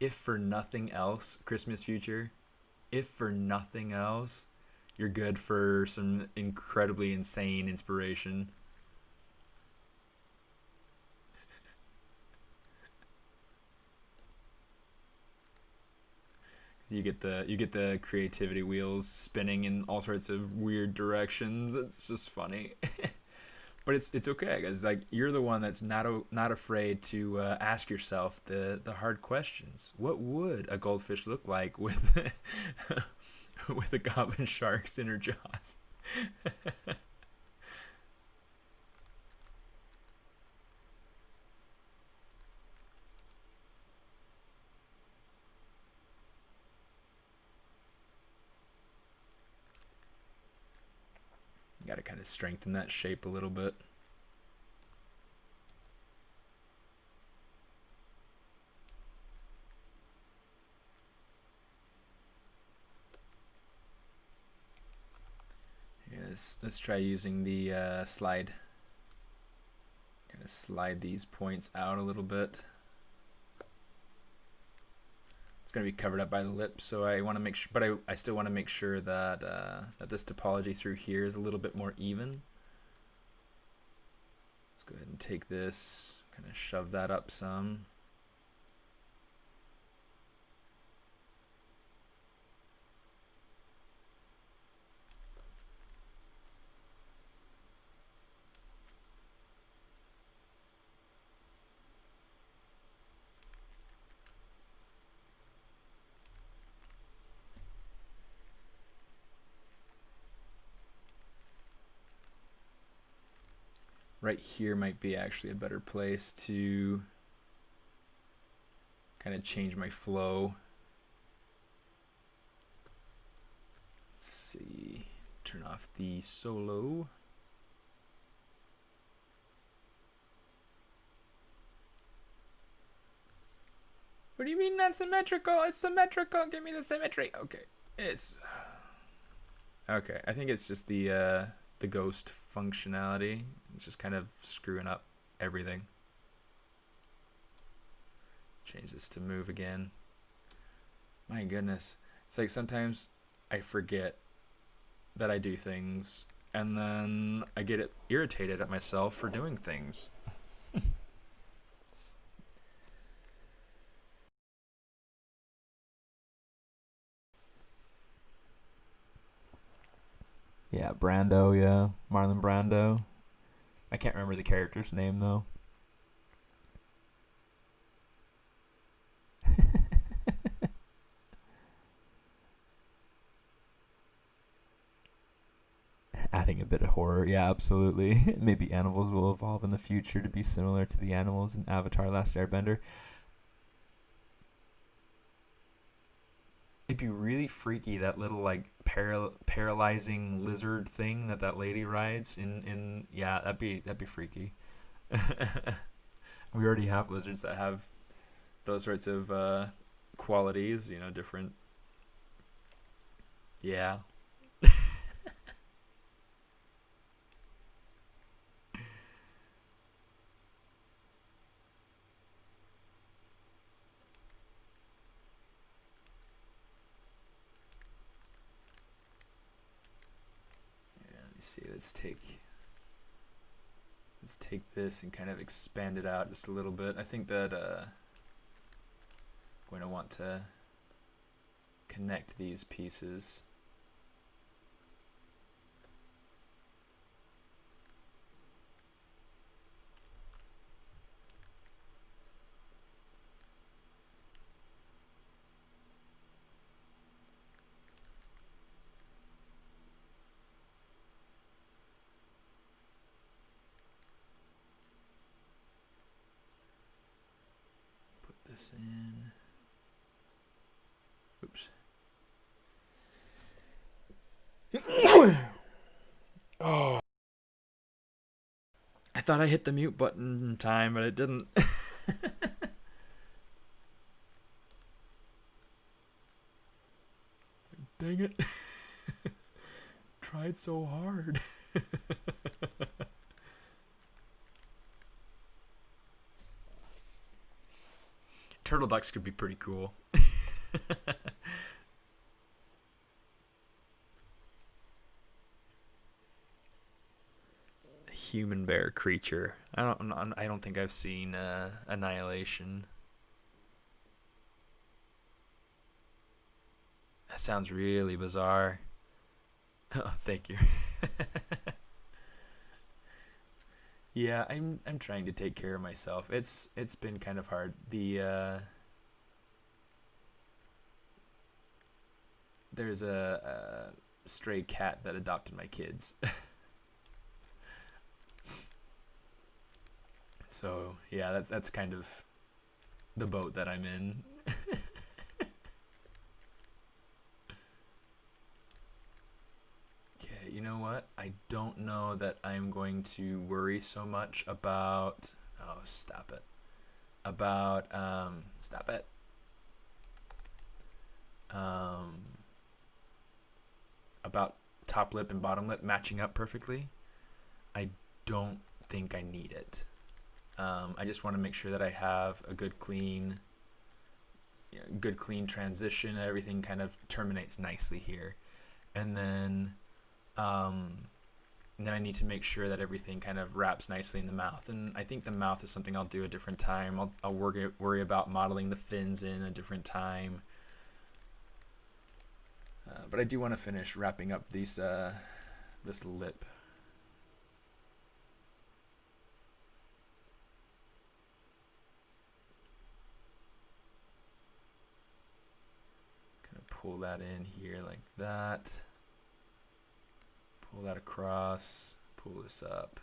If for nothing else, Christmas Future, if for nothing else, you're good for some incredibly insane inspiration. You get the creativity wheels spinning in all sorts of weird directions. It's just funny. But it's okay, guys. Like, you're the one that's not afraid to ask yourself the hard questions. What would a goldfish look like with with a goblin shark's inner jaws? Got to kind of strengthen that shape a little bit. Yes, let's try using the slide. Kind of slide these points out a little bit. It's going to be covered up by the lip, so I want to make sure, but I still want to make sure that that this topology through here is a little bit more even. Let's go ahead and take this, kind of shove that up some. right here might be actually a better place to kind of change my flow. Let's see, turn off the solo. What do you mean not symmetrical? It's symmetrical. Give me the symmetry. Okay, it's okay. I think it's just the ghost functionality. It's just kind of screwing up everything. Change this to move again. My goodness, it's like sometimes I forget that I do things, and then I get irritated at myself for doing things. Yeah, Brando, yeah. Marlon Brando. I can't remember the character's name, though. Adding a bit of horror, yeah, absolutely. Maybe animals will evolve in the future to be similar to the animals in Avatar: Last Airbender. It'd be really freaky, that little like paralyzing lizard thing that lady rides in yeah, that'd be freaky. We already have lizards that have those sorts of qualities, you know, different. Yeah. See, let's take this and kind of expand it out just a little bit. I think that I'm going to want to connect these pieces. This in. Oops. Oh. I thought I hit the mute button in time, but it didn't. Dang it. Tried so hard. Turtle ducks could be pretty cool. Human bear creature. I don't think I've seen Annihilation. That sounds really bizarre. Oh, thank you. Yeah, I'm trying to take care of myself. It's been kind of hard. There's a stray cat that adopted my kids. So yeah, that's kind of the boat that I'm in. Okay, you know what? I don't know that I'm going to worry so much about. Oh, stop it. Stop it. About top lip and bottom lip matching up perfectly. I don't think I need it. I just want to make sure that I have a good clean transition, and everything kind of terminates nicely here. And then I need to make sure that everything kind of wraps nicely in the mouth. And I think the mouth is something I'll do a different time. I'll worry about modeling the fins in a different time. But I do want to finish wrapping up this lip. Kind of pull that in here like that. Pull that across. Pull this up.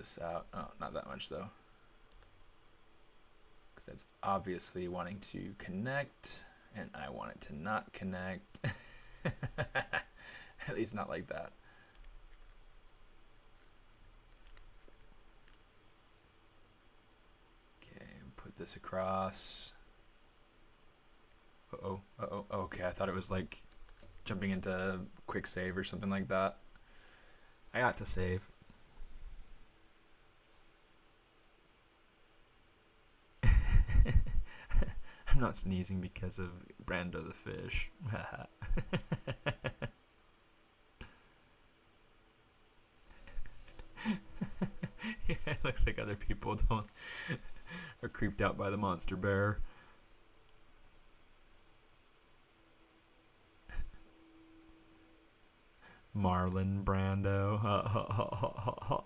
this out. Oh, not that much though. Because that's obviously wanting to connect, and I want it to not connect. At least not like that. Okay, put this across. Uh-oh, uh-oh. Okay, I thought it was like jumping into quick save or something like that. I ought to save. I'm not sneezing because of Brando the fish. Yeah, it looks like other people are creeped out by the monster bear. Marlon Brando.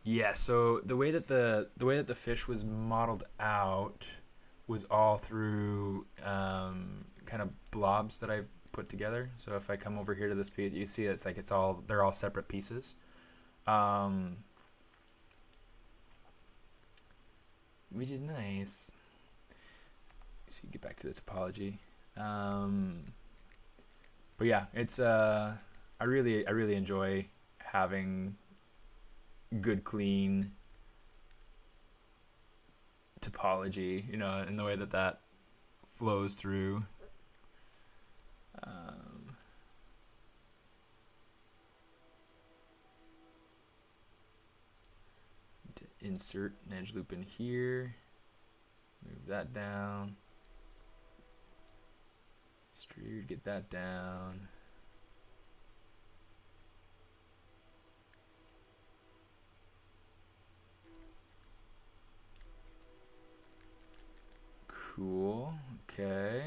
Yeah, so the way that the fish was modeled out was all through kind of blobs that I've put together. So if I come over here to this piece, you see it's like they're all separate pieces. Which is nice. So you get back to the topology. But yeah, it's I really enjoy having good, clean topology, you know, in the way that flows through. To insert an edge loop in here, move that down, extrude, get that down. Cool. Okay.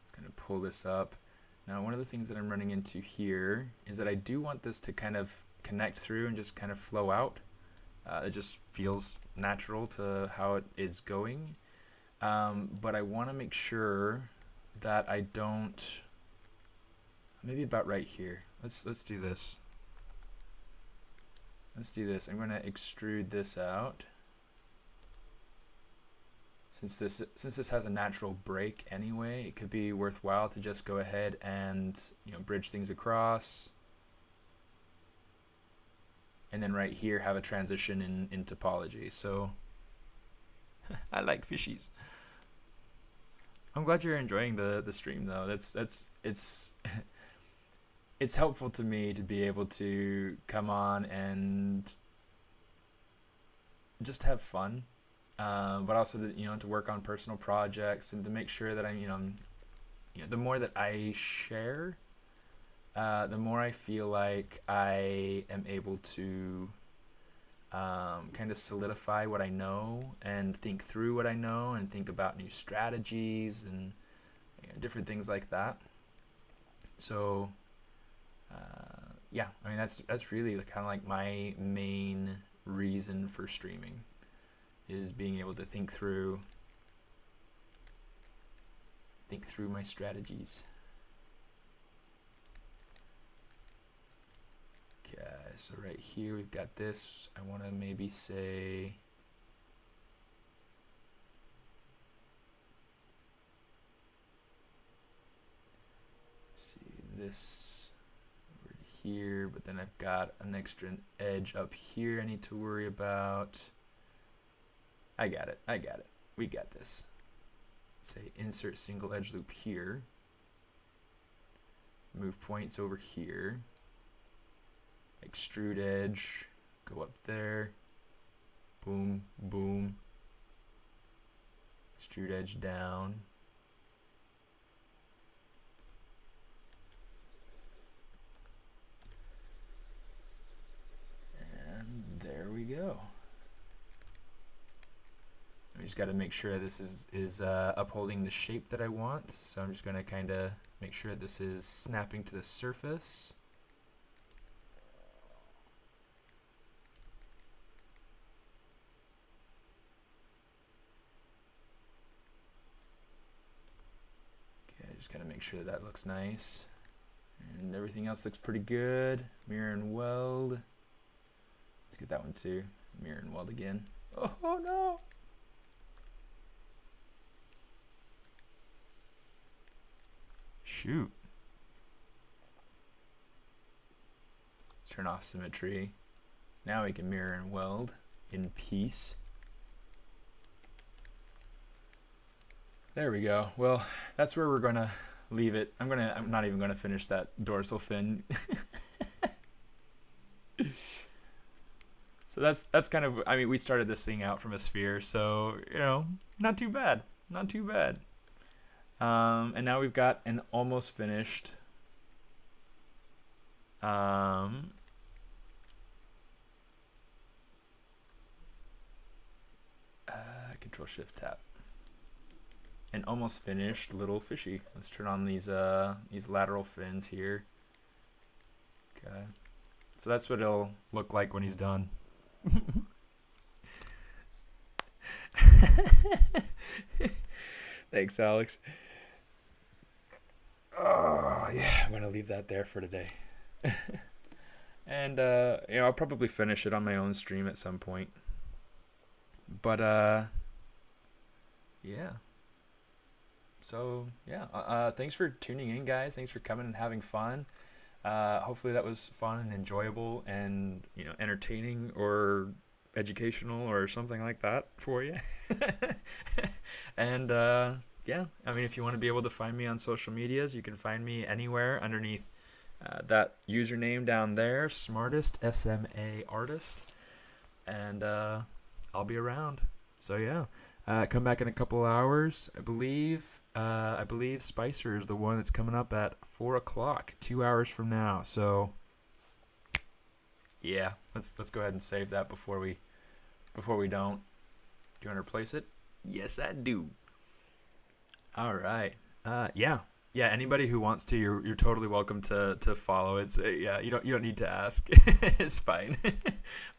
Just gonna pull this up. Now, one of the things that I'm running into here is that I do want this to kind of connect through and just kind of flow out. It just feels natural to how it is going. But I want to make sure that I don't. Maybe about right here. Let's do this. Let's do this. I'm going to extrude this out. Since this has a natural break anyway, it could be worthwhile to just go ahead and, you know, bridge things across. And then right here have a transition in topology. So I like fishies. I'm glad you're enjoying the stream though. It's it's helpful to me to be able to come on and just have fun. But also to work on personal projects and to make sure that I'm the more that I share, the more I feel like I am able to kind of solidify what I know and think through what I know and think about new strategies and different things like that. So yeah, I mean that's really kind of like my main reason for streaming. Is being able to think through my strategies. Okay, so right here we've got this. I want to maybe say see this over here, but then I've got an extra edge up here I need to worry about. I got it. We got this. Say insert single edge loop here. Move points over here. Extrude edge. Go up there. Boom, boom. Extrude edge down. And there we go. I just got to make sure this is upholding the shape that I want. So I'm just going to kind of make sure this is snapping to the surface. just kind of make sure that looks nice. And everything else looks pretty good. Mirror and weld. Let's get that one too. Mirror and weld again. Oh no! Shoot. Let's turn off symmetry. Now we can mirror and weld in peace. There we go. Well, that's where we're gonna leave it. I'm not even gonna finish that dorsal fin. So that's kind of, I mean, we started this thing out from a sphere, so not too bad, not too bad. And now we've got an almost finished Control Shift Tap. An almost finished little fishy. Let's turn on these lateral fins here. Okay. So that's what it'll look like when he's done. Thanks, Alex. Oh yeah, I'm gonna leave that there for today. And I'll probably finish it on my own stream at some point. But yeah. So yeah, thanks for tuning in, guys. Thanks for coming and having fun. Hopefully that was fun and enjoyable and entertaining or educational or something like that for you. And yeah, I mean, if you want to be able to find me on social medias, you can find me anywhere underneath that username down there, SMAARTIST, SMAARTIST, and I'll be around. So yeah, come back in a couple hours. I believe Spicer is the one that's coming up at 4 o'clock, 2 hours from now. So yeah, let's go ahead and save that before we don't. Do you want to replace it? Yes, I do. All right. Yeah. Anybody who wants to, you're totally welcome to follow. It's yeah. You don't need to ask. It's fine.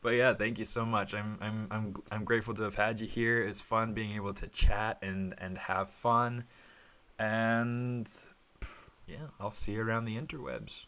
But yeah, thank you so much. I'm grateful to have had you here. It's fun being able to chat and have fun. And yeah, I'll see you around the interwebs.